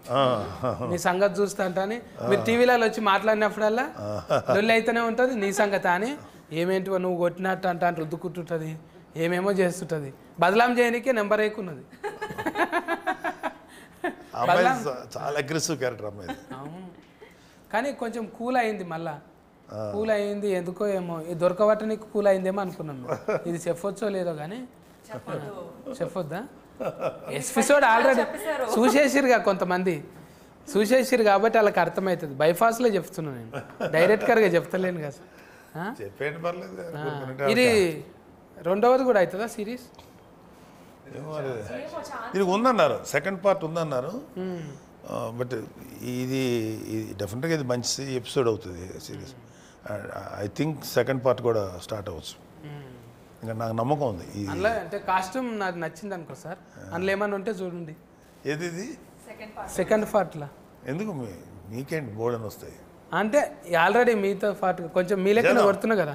మీ సంగతి చూస్తా అంటే మీరు టీవీలలో వచ్చి మాట్లాడినప్పుడల్లా లొల్లి అయితేనే ఉంటుంది నీ సంగతి అని. ఏమేంటివో నువ్వు కొట్టినట్టు అంటే రుద్దుకుంటుంటుంది, ఏమేమో చేస్తుంటుంది. బదలాం చేయడానికే నెంబర్ ఎక్కున్నది. చాలా అగ్రెసివ్ క్యారెక్టర్ అమ్మాయి. కానీ కొంచెం కూల్ అయింది, మళ్ళా కూల్ అయింది ఎందుకో ఏమో, దొరకబట్టనికి కూల్ అయిందేమో అనుకున్నాం. ఇది చెప్పొచ్చో లేదో కానీ చెప్పొద్దా? ఎపిసోడ్ ఆల్రెడీ చూసేసిరుగా కొంతమంది, చూసేసిరు కాబట్టి వాళ్ళకి అర్థమవుతుంది. బైపాస్లో చెప్తున్నాను నేను, డైరెక్ట్గా చెప్తలేను కదా. చెప్పేయండి పర్లేదు. ఇది రెండవది కూడా అవుతుందా సిరీస్? ఇది ఉందన్నారు, సెకండ్ పార్ట్ ఉందన్నారు. బట్ ఇది డెఫినెట్గా ఇది మంచి ఎపిసోడ్ అవుతుంది series. I think second part కూడా స్టార్ట్ అవ్వచ్చు, ఇంకా నాకు నమ్మకం ఉంది. అందులో అంటే కాస్ట్యూమ్ నాకు నచ్చింది అనుకో సార్, అందులో ఏమన్నా ఉంటే చూడండి. ఏది ఇది సెకండ్ పార్ట్లో ఎందుకు మీకేంటి బోర్డు అని వస్తాయి అంటే ఆల్రెడీ మీతో పాటు కొంచెం మీ లెక్కన కొడుతున్నా కదా.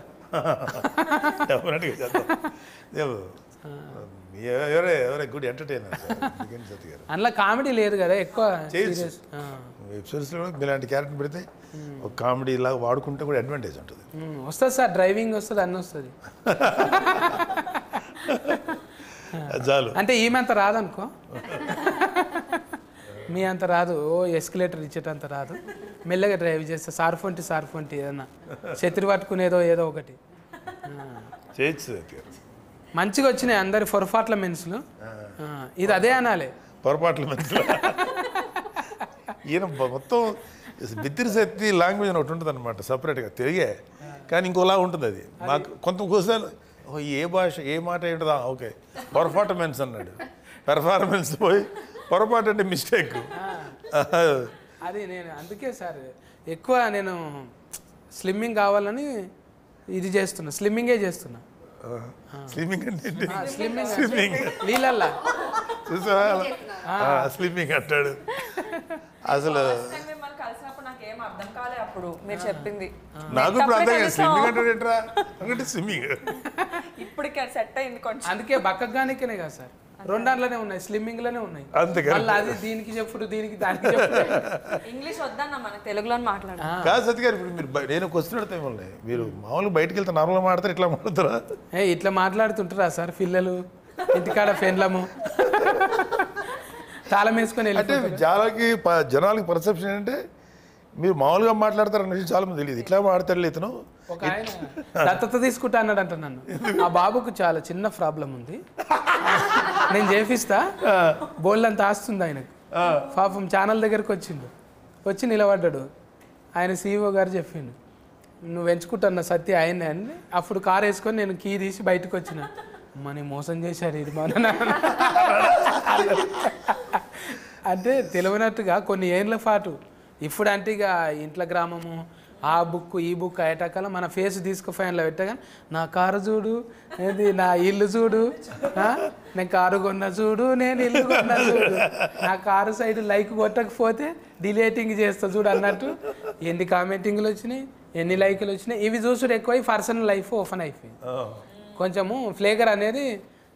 డెఫినెట్గా చేద్దాం. ఎవరే గుడ్ ఎంటర్టైనర్ సత్య గారు. అందులో కామెడీ లేదు కదా ఎక్కువ. వెబ్సిరీస్లో కూడా ఇలాంటి క్యారెక్టర్ పెడితే ఒక కామెడీ లాగా వాడుకుంటే కూడా అడ్వాంటేజ్ ఉంటుంది. వస్తుంది సార్, డ్రైవింగ్ వస్తుంది, అన్నీ వస్తుంది. చాలు. అంటే ఈమె అంత రాదనుకో, మీ అంత రాదు, ఓ ఎస్కలేటర్ ఇచ్చేటంత రాదు. మెల్లగా డ్రైవ్ చేస్తా, సార్ఫొంటి ఏదన్నా చెత్రి పట్టుకునేదో ఏదో ఒకటి చేయొచ్చు. మంచిగా వచ్చినాయి అందరి పొరపాట్ల మెన్సులు. ఇది అదే అనాలి, పొరపాట్ల మెన్సులు. ఈయన మొత్తం బిత్తిరి శక్తి లాంగ్వేజ్ అని ఒకటి ఉంటుంది అనమాట సపరేట్గా, తెలుగే కానీ ఇంకోలా ఉంటుంది అది. మాకు కొంత కోసాలు ఏ భాష ఏ మాట ఏంటదా, ఓకే పర్ఫార్మెన్స్ అన్నాడు, పెర్ఫార్మెన్స్ పోయి పొరపాటు అంటే మిస్టేక్. అది నేను అందుకే సార్ ఎక్కువ నేను స్లిమ్మింగ్ కావాలని ఇది చేస్తున్నా, స్లిమ్మింగే చేస్తున్నా. స్లిమ్మింగ్ అంటే స్లిమ్మింగ్ నీళ్ళల్లా చూసా స్లిమ్మింగ్ అంటాడు. అసలు కలిసినప్పుడు నాకేం అర్థం కాలే అప్పుడు మీరు చెప్పింది. నాకు ఇప్పుడు అర్థం కాదు స్లిమ్మింగ్ అంటాడు ఏంట్రా అంటే స్విమ్మింగ్. ఇప్పటికే సెట్ అయింది కొంచెం. అందుకే బక్కగానికేనే కదా సార్ రెండాట్లోనే ఉన్నాయి, స్లిమ్మింగ్లోనే ఉన్నాయి. అంతే కదా. మళ్ళీ అది దీనికి చెప్పుడు, దీనికి దానికి చెప్పుడు. ఇంగ్లీష్ వద్దన్న మనకు తెలుగులో మాట్లాడాలి. కాదు సత్య గారు, ఇప్పుడు మీరు నేను క్వశ్చన్ అడుగుతాయి మిమ్మల్ని, మీరు మామూలుగా బయటకు వెళ్తే నార్మల్గా మాడతారు, ఇట్లా మాడతారా? ఇట్లా మాట్లాడుతుంటారా సార్ పిల్లలు ఇంటికాడ ఫెన్లము తాళం వేసుకొని అంటే వెళ్ళి జనాలకి పర్సెప్షన్ ఏంటంటే మీరు మామూలుగా మాట్లాడతారు అన్న విషయం చాలా మంది తెలియదు. ఇట్లా మాడతాడు ఇతను. ఒక ఆయన దత్తత తీసుకుంటా అన్నాడంట నన్ను. ఆ బాబుకు చాలా చిన్న ప్రాబ్లం ఉంది, నేను చేపిస్తా, బోల్డ్ అంత ఆస్తుంది ఆయనకు. పాపం ఛానల్ దగ్గరికి వచ్చి నిలబడ్డాడు. ఆయన CEO గారు చెప్పిండు, నువ్వు ఎంచుకుంటున్న సత్య ఆయనే అని. అప్పుడు కారు వేసుకొని నేను కీ తీసి బయటకు వచ్చిన. మనీ మోసం చేశారు ఇది మన అంటే తెలియనట్టుగా కొన్ని ఏళ్ళ పాటు. ఇప్పుడు అంటే ఇక ఇంట్లో గ్రామము, ఆ బుక్ ఈ బుక్ అయ్యేటకాల మన ఫేస్ తీసుకు ఫ్యాన్లో పెట్టగా నా కారు చూడు, ఏది నా ఇల్లు చూడు, నేను కారు కొన్నా చూడు, నేను ఇల్లు కొన్నా చూడు, నా కారు సైడ్ లైక్ కొట్టకపోతే డిలేటింగ్ చేస్తా చూడు అన్నట్టు ఎన్ని కామెంటింగ్లు వచ్చినాయి, ఎన్ని లైకులు వచ్చినాయి. ఇవి చూసుడు ఎక్కువై పర్సనల్ లైఫ్ ఓపెన్ అయిపోయింది. కొంచెము ఫ్లేగర్ అనేది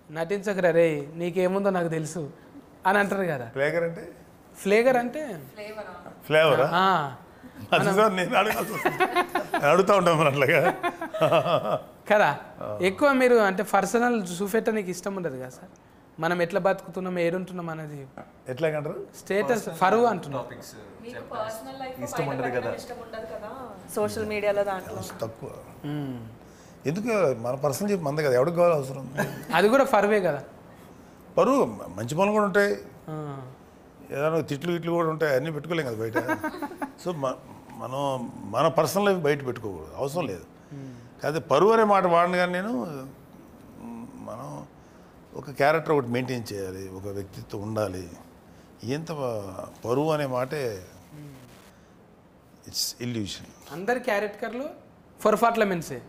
నటించకరా రే, నీకేముందో నాకు తెలుసు అని అంటారు కదా. ఫ్లేగర్ అంటే ఫ్లేగర్ అంటే ఫ్లేవరా? నేను అడుగుతూ ఉంటాం మరి అట్లాగా కదా. ఎక్కువ మీరు అంటే పర్సనల్ చూపెట్టడానికి ఇష్టం ఉండదు కదా సార్. మనం ఎట్లా బతుకుతున్నాం, ఏడుంటున్నాం అనేది ఎట్లాగంటారు, స్టేటస్ ఫరువు అంటున్నాం. ఇష్టం ఉండదు కదా సోషల్ మీడియాలో దాంట్లో తక్కువ. ఎందుకు మన పర్సనల్ చెప్పి మంద కదా, ఎవరికి కావాలి అవసరం. అది కూడా ఫరువే కదా. పరువు మంచి పనులు కూడా ఉంటాయి, ఏదైనా తిట్లు గిట్లు కూడా ఉంటాయి, అన్నీ పెట్టుకోలేం కదా బయట. సో మనం మన పర్సనల్ లైఫ్ బయట పెట్టుకోకూడదు, అవసరం లేదు. కాకపోతే పరువు అనే మాట వాడిని కానీ నేను, మనం ఒక క్యారెక్టర్ ఒకటి మెయింటైన్ చేయాలి, ఒక వ్యక్తిత్వం ఉండాలి. ఎంత పరువు అనే మాటే ఇట్స్ ఇల్యూషన్. అందరి క్యారెక్టర్లు పొరపాట్ల మెన్సే,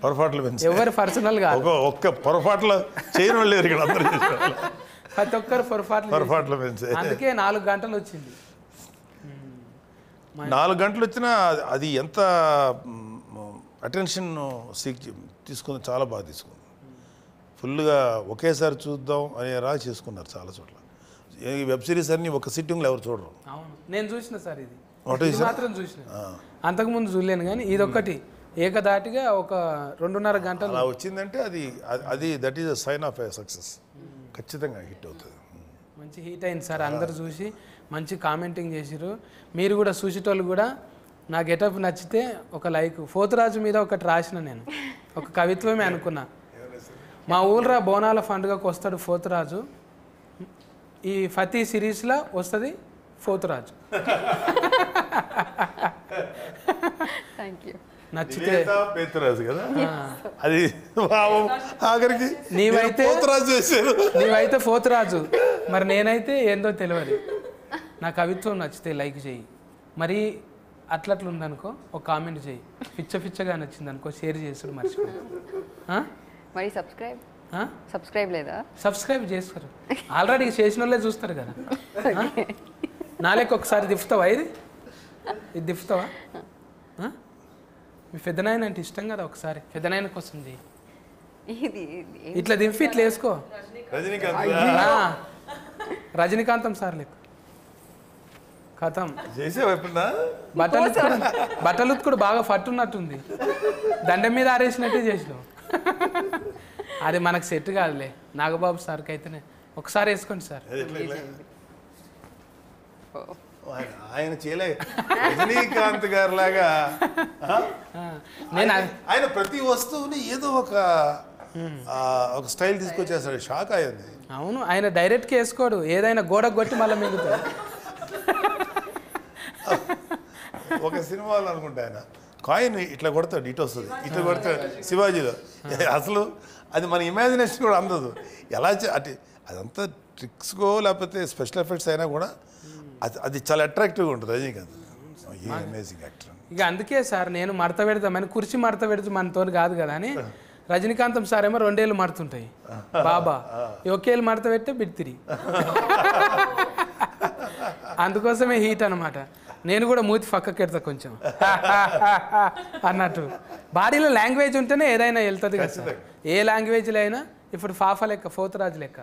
పొరపాట్లు పెంచి ఎవరు పర్సనల్ గా ఒక్క పొరపాట్లు చేయడం లేరు ఇక్కడ అందరూ. ప్రతి ఒక్కరు పొరపాట్లు పెంచే, అందుకే 4 గంటలు వచ్చింది. 4 గంటలు వచ్చినా అది ఎంత అటెన్షన్ తీసుకుంది, చాలా బాగా తీసుకుంది. ఫుల్గా ఒకేసారి చూద్దాం అనే రాగా చేసుకున్నారు చాలా చోట్ల. ఈ వెబ్ సిరీస్ అన్ని ఒక సిట్టింగ్లో ఎవరు చూడరు. అవును, నేను చూసిన సార్ ఇది చూసారా? మాత్రం చూసిన, అంతకుముందు చూడలేను. కానీ ఇది ఒక్కటి ఏకదాటిగా ఒక 2.5 గంటలు అలా వచ్చిందంటే అది that is a sign of a success. ఖచ్చితంగా హిట్ అవుతుంది. మంచి హిట్ అయింది సార్. అందరు చూసి మంచి కామెంటింగ్ చేసిరు. మీరు కూడా చూసేటోళ్ళు కూడా నా గెటప్ నచ్చితే ఒక లైక్. పోతురాజు మీద ఒకటి రాసిన, నేను ఒక కవిత్వమే అనుకున్నా. మా ఊళ్ళో బోనాల పండుగకు వస్తాడు పోతురాజు, ఈ ఫతీ సిరీస్లో వస్తుంది పోతురాజు. Thank you. నచ్చితే పేతురాజు కదా అది, ఆఖరికి నీవైతే పోతురాజు చేశారు. నీవైతే పోతురాజు, మరి నేనైతే ఏందో తెలియదు. నా కవిత్వం నచ్చితే లైక్ చేయి, మరి అట్లట్లు ఉందనుకో ఒక కామెంట్ చేయి, పిచ్చగా నచ్చింది అనుకో షేర్ చేసుడు మర్చిపో. మరి సబ్స్క్రైబ్ లేదా? సబ్స్క్రైబ్ చేస్తారు, ఆల్రెడీ చేసిన వాళ్ళే చూస్తారు కదా. నాలేక ఒకసారి దిఫ్తావా, ఇది దిఫ్తావా? మీ పెద్దనాయన అంటే ఇష్టం కదా, ఒకసారి పెద్దనాయన కోసం చేయి. ఇట్లా దింపి ఇట్లా వేసుకో. రజనీకాంతం సార్ లెక్క కథం బట్టలు ఉత్తుకుడు బాగా పట్టున్నట్టుంది, దండం మీద ఆరేసినట్టే చేసినావు. అది మనకు సెట్ కాదులే. నాగబాబు సార్కి అయితేనే ఒకసారి వేసుకోండి సార్. ఆయన చేయలే రజనీకాంత్ గారు లాగా. ఆయన ప్రతి వస్తువుని ఏదో ఒక స్టైల్ తీసుకొచ్చేస్తాడు, షాక్ అయ్యింది. అవును, ఆయన డైరెక్ట్గా వేసుకోడు, ఏదైనా గోడ కొట్టి మళ్ళీ మిగుతాడు. ఒక సినిమాలో అనుకుంటా ఆయన కాయిన్ ఇట్లా కొడతాడు, ఇటు వస్తుంది, ఇట్లా కొడతాడు శివాజీలో. అసలు అది మన ఇమాజినేషన్ కూడా అందదు. ఎలా అంటే అదంతా ట్రిక్స్కో లేకపోతే స్పెషల్ ఎఫెక్ట్స్ అయినా కూడా అది చాలా అట్రాక్టివ్గా ఉంటుంది రజనీకాంత్. Amazing actor. ఇక అందుకే సార్ నేను మడత పెడతామని, కుర్చీ మడత పెడితే మనతో కాదు కదా అని. రజనీకాంతం సార్ ఏమో 2 ఏళ్ళు మడుతుంటాయి, బాబా ఒకేళ్ళు మడత పెట్టే బిడ్తిరి. అందుకోసమే హీట్ అనమాట. నేను కూడా మూతి పక్కకి పెడతా కొంచెం అన్నట్టు. బాడీలో లాంగ్వేజ్ ఉంటేనే ఏదైనా వెళ్తుంది కదా సార్. ఏ లాంగ్వేజ్లో అయినా ఇప్పుడు ఫాఫా లెక్క, పోతురాజు లెక్క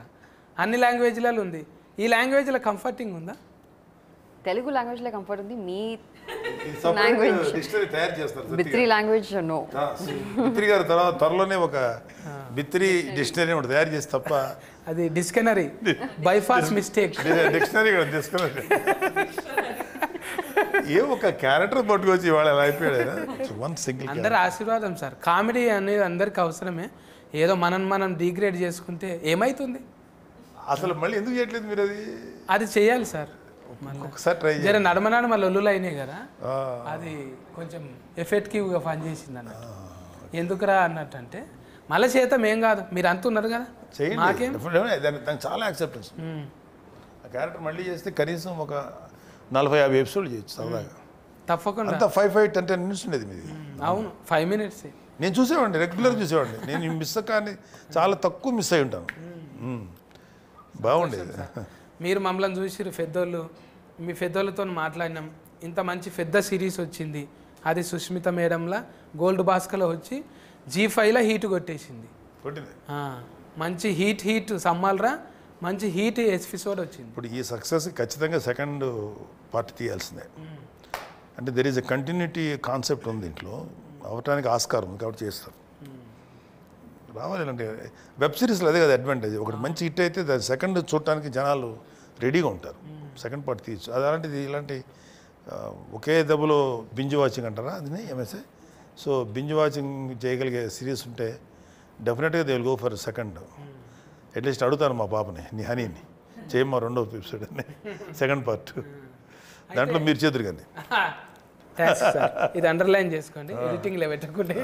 అన్ని లాంగ్వేజ్లలో ఉంది. ఈ లాంగ్వేజ్లో కంఫర్టింగ్ ఉందా? తెలుగు లాంగ్వేజ్లో కంఫర్ట్ ఉంది. మీ లాంగ్వేజ్ డిక్షనరీ తయారు చేస్తారు బిత్రి లాంగ్వేజ్ నో. బిత్రి గారు తర్వాత త్వరలోనే ఒక బిత్రి డిక్షనరీ ఒకటి తయారు చేసి తప్ప అది డిక్షనరీ బైపాస్ మిస్టేక్. డిక్షనరీ కూడా డిక్షనరీ ఏ ఒక క్యారెక్టర్ పట్టుకొచ్చి ఇవాళ ఎలా అయిపోయాడు. వన్ సింగిల్ అందరి ఆశీర్వాదం సార్. కామెడీ అనేది అందరికి అవసరమే. ఏదో మనం డిగ్రేడ్ చేసుకుంటే ఏమవుతుంది? అసలు మళ్ళీ ఎందుకు చేయట్లేదు మీరు? అది చేయాలి సార్. ఒకసారి ట్రై జర నడమనాడు మళ్ళీ ఒల్లులు అయినాయి కదా, అది కొంచెం ఎఫెక్టివ్గా పనిచేసింది అన్నట్టు. ఎందుకురా అన్నట్టు అంటే మళ్ళీ చేతం ఏం కాదు, మీరు అంటున్నారు కదా మాకేం. దానికి చాలా యాక్సెప్టెన్స్. ఆ క్యారెక్టర్ మళ్ళీ చేస్తే కనీసం ఒక 40-50 ఎపిసోడ్లు చేయొచ్చు సరదాగా. తప్పకుండా. అంతా 5-10 minutes ఉండేది మీది. అవును, 5 minutes. నేను చూసేవాడిని, రెగ్యులర్ చూసేవాడిని. నేను మిస్ కానీ చాలా తక్కువ మిస్ అయి ఉంటాను. బాగుండేది. మీరు మమ్మల్ని చూసిరు పెద్దోళ్ళు, మీ పెద్దోళ్ళతో మాట్లాడినాం. ఇంత మంచి పెద్ద సిరీస్ వచ్చింది, అది సుష్మిత మేడంలా గోల్డ్ బాస్కలో వచ్చి G5లో హీట్ కొట్టేసింది. మంచి హీట్ సమ్మాలరా, మంచి హీట్ ఎపిసోడ్ వచ్చింది. ఇప్పుడు ఈ సక్సెస్ ఖచ్చితంగా సెకండ్ పార్ట్ తీయాల్సిందే. అంటే there is a continuity concept ఉంది దీంట్లో, అవటానికి ఆస్కారం ఉంది కాబట్టి చేస్తారు. రావాలి అంటే వెబ్ సిరీస్లో అదే కదా అడ్వాంటేజ్. ఒకటి మంచి హిట్ అయితే దాని సెకండ్ చూడటానికి జనాలు రెడీగా ఉంటారు, సెకండ్ పార్ట్ తీయచ్చు. అది అలాంటిది ఇలాంటి ఒకే దెబ్బలో బింజ్ వాచింగ్ అంటారా అది ఎంఎస్ఏ. సో బింజ్ వాచింగ్ చేయగలిగే సిరీస్ ఉంటే డెఫినెట్గా they will go for second. At least అడుగుతాను మా పాపని, నీ హనీని చేయమ్మా 2వ ఎపిసోడ్ అని, సెకండ్ పార్ట్. దాంట్లో మీరు చేతురు కానీ ఇది అండర్లైన్ చేసుకోండి, ఎడిటింగ్లో పెట్టకుంటే.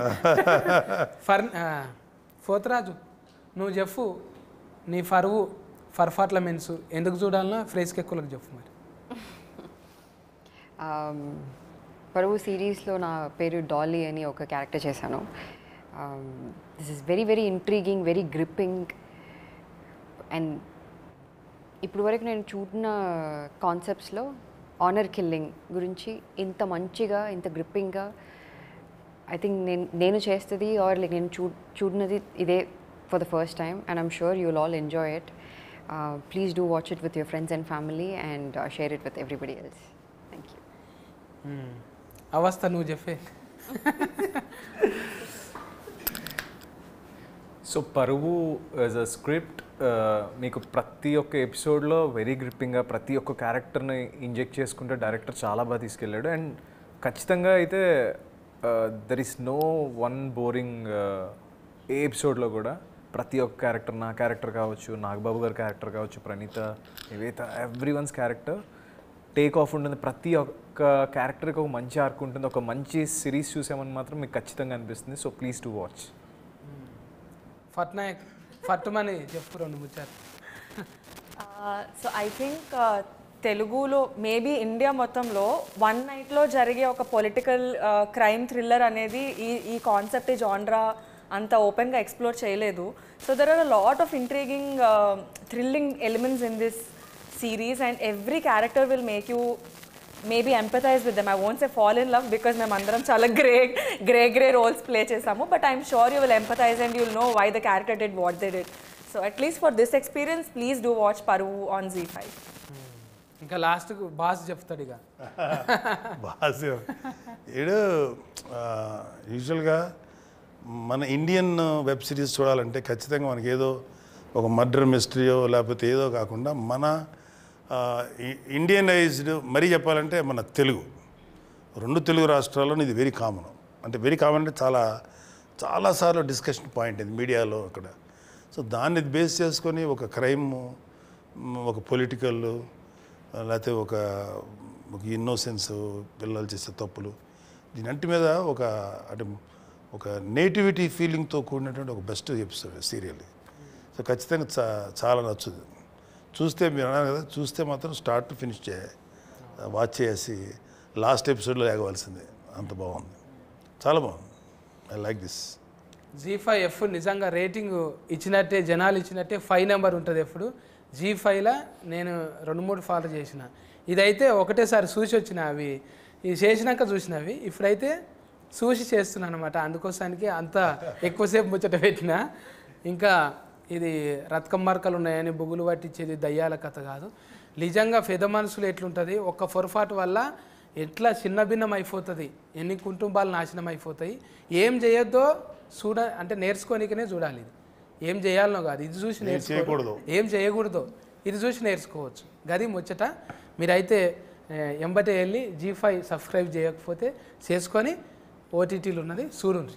పోతరాజు నువ్వు చెప్పు, నీ పర్ఫార్మెన్స్ ఎందుకు చూడాలన్నా ఫ్రేస్కి ఎక్కువలకు చెప్పు మరి. పరువు సిరీస్లో నా పేరు డాలీ అని ఒక క్యారెక్టర్ చేశాను. This is very very intriguing, very gripping. And ఇప్పుడు వరకు నేను చూడిన కాన్సెప్ట్స్లో ఆనర్ కిల్లింగ్ గురించి ఇంత మంచిగా, ఇంత గ్రిప్పింగ్గా ఐ థింక్ నేను చేస్తుంది ఆర్ లైక్ నేను చూడినది ఇదే for the first time. And I'm sure you will all enjoy it. Please do watch it with your friends and family and share it with everybody else. Thank you. అవస్థ నువ్వు చెప్పే. So పరువు as a script మీకు ప్రతి ఒక్క ఎపిసోడ్లో very గ్రిప్పింగ్గా ప్రతి ఒక్క క్యారెక్టర్ని ఇంజెక్ట్ చేసుకుంటే డైరెక్టర్ చాలా బాగా తీసుకెళ్ళాడు. అండ్ ఖచ్చితంగా అయితే there is no one boring ఏ ఎపిసోడ్లో కూడా. ప్రతి ఒక్క క్యారెక్టర్, నా క్యారెక్టర్ కావచ్చు, నాగబాబు గారి క్యారెక్టర్ కావచ్చు, Praneetha, Nivetha, every one's character take off ఉంటుంది. ప్రతి ఒక్క క్యారెక్టర్కి ఒక మంచి ఆర్క్ ఉంటుంది. ఒక మంచి సిరీస్ చూసామని మాత్రం మీకు ఖచ్చితంగా అనిపిస్తుంది. So please to watch. ఫట్నాయక్ ఫట్టుమని చెప్పు 2 ముచ్చారు. సో ఐ థింక్ తెలుగులో మేబీ ఇండియా మొత్తంలో వన్ నైట్లో జరిగే ఒక పొలిటికల్ క్రైమ్ థ్రిల్లర్ అనేది ఈ కాన్సెప్ట్, ఈ జాన్రా అంత ఓపెన్గా ఎక్స్ప్లోర్ చేయలేదు. So there are a lot of intriguing thrilling elements in this series and every character will make you maybe empathize with them. I won't say fall in love because మేమందరం చాలా grey roles play చేసాము, but I'm sure you will empathize and you'll know why the character did what they did. So at least for this experience, please do watch Paruvu on ZEE5. ఇంకా లాస్ట్కు boss చెప్తాడు ఇక. Boss ఏడు యూజువల్గా మన Indian web series చూడాలంటే ఖచ్చితంగా మనకి ఏదో ఒక మర్డర్ మిస్టరీయో లేకపోతే ఏదో కాకుండా మన ఇండియనైజ్డ్ మరీ చెప్పాలంటే మన తెలుగు 2 తెలుగు రాష్ట్రాల్లో ఇది వెరీ కామన్. అంటే వెరీ కామన్ అంటే చాలాసార్లు డిస్కషన్ పాయింట్ ఇది మీడియాలో అక్కడ. సో దాన్ని బేస్ చేసుకొని ఒక క్రైమ్, ఒక పొలిటికల్, లేకపోతే ఒక ఇన్నోసెన్స్, పిల్లలు చేసే తప్పులు, దీనంటి మీద అంటే ఒక నేటివిటీ ఫీలింగ్తో కూడినటువంటి ఒక బెస్ట్ ఎపిసోడ్ సీరియల్. సో ఖచ్చితంగా చాలా నచ్చుతుంది. చూస్తే మీరు అన్నారు కదా, చూస్తే మాత్రం స్టార్ట్ టు ఫినిష్ వాచ్ చేసి లాస్ట్ ఎపిసోడ్లో లేగవలసిందే, అంత బాగుంది, చాలా బాగుంది. I like this. ZEE5 నిజంగా రేటింగ్ ఇచ్చినట్టే, జనాలు ఇచ్చినట్టే 5 నెంబర్ ఉంటుంది ఎప్పుడు. ZEE5లో నేను 2-3 ఫాలో చేసిన, ఇదైతే ఒకటేసారి చూసి వచ్చిన, అవి ఇది చేసినాక చూసినవి, ఇప్పుడైతే చూసి చేస్తున్నాను అనమాట. అందుకోసానికి అంత ఎక్కువసేపు ముచ్చట పెట్టిన. ఇంకా ఇది రత్కం మార్కలు ఉన్నాయని బుగులు పట్టించేది దయ్యాల కథ కాదు. నిజంగా పెద్ద మనసులు ఎట్లుంటుంది, ఒక్క పొరపాటు వల్ల ఎట్లా చిన్న భిన్నం అయిపోతుంది, ఎన్ని కుటుంబాలు నాశనం అయిపోతాయి. ఏం చేయొద్దో అంటే నేర్చుకోనికనే చూడాలి. ఇది ఏం చేయాలనో కాదు, ఇది చూసి నేర్చుకోకూడదు, ఏం చేయకూడదు ఇది చూసి నేర్చుకోవచ్చు. గది ముచ్చట. మీరైతే ఎంబటే వెళ్ళి G5 సబ్స్క్రైబ్ చేయకపోతే చేసుకొని ఓటీటీలు ఉన్నది చూడండి.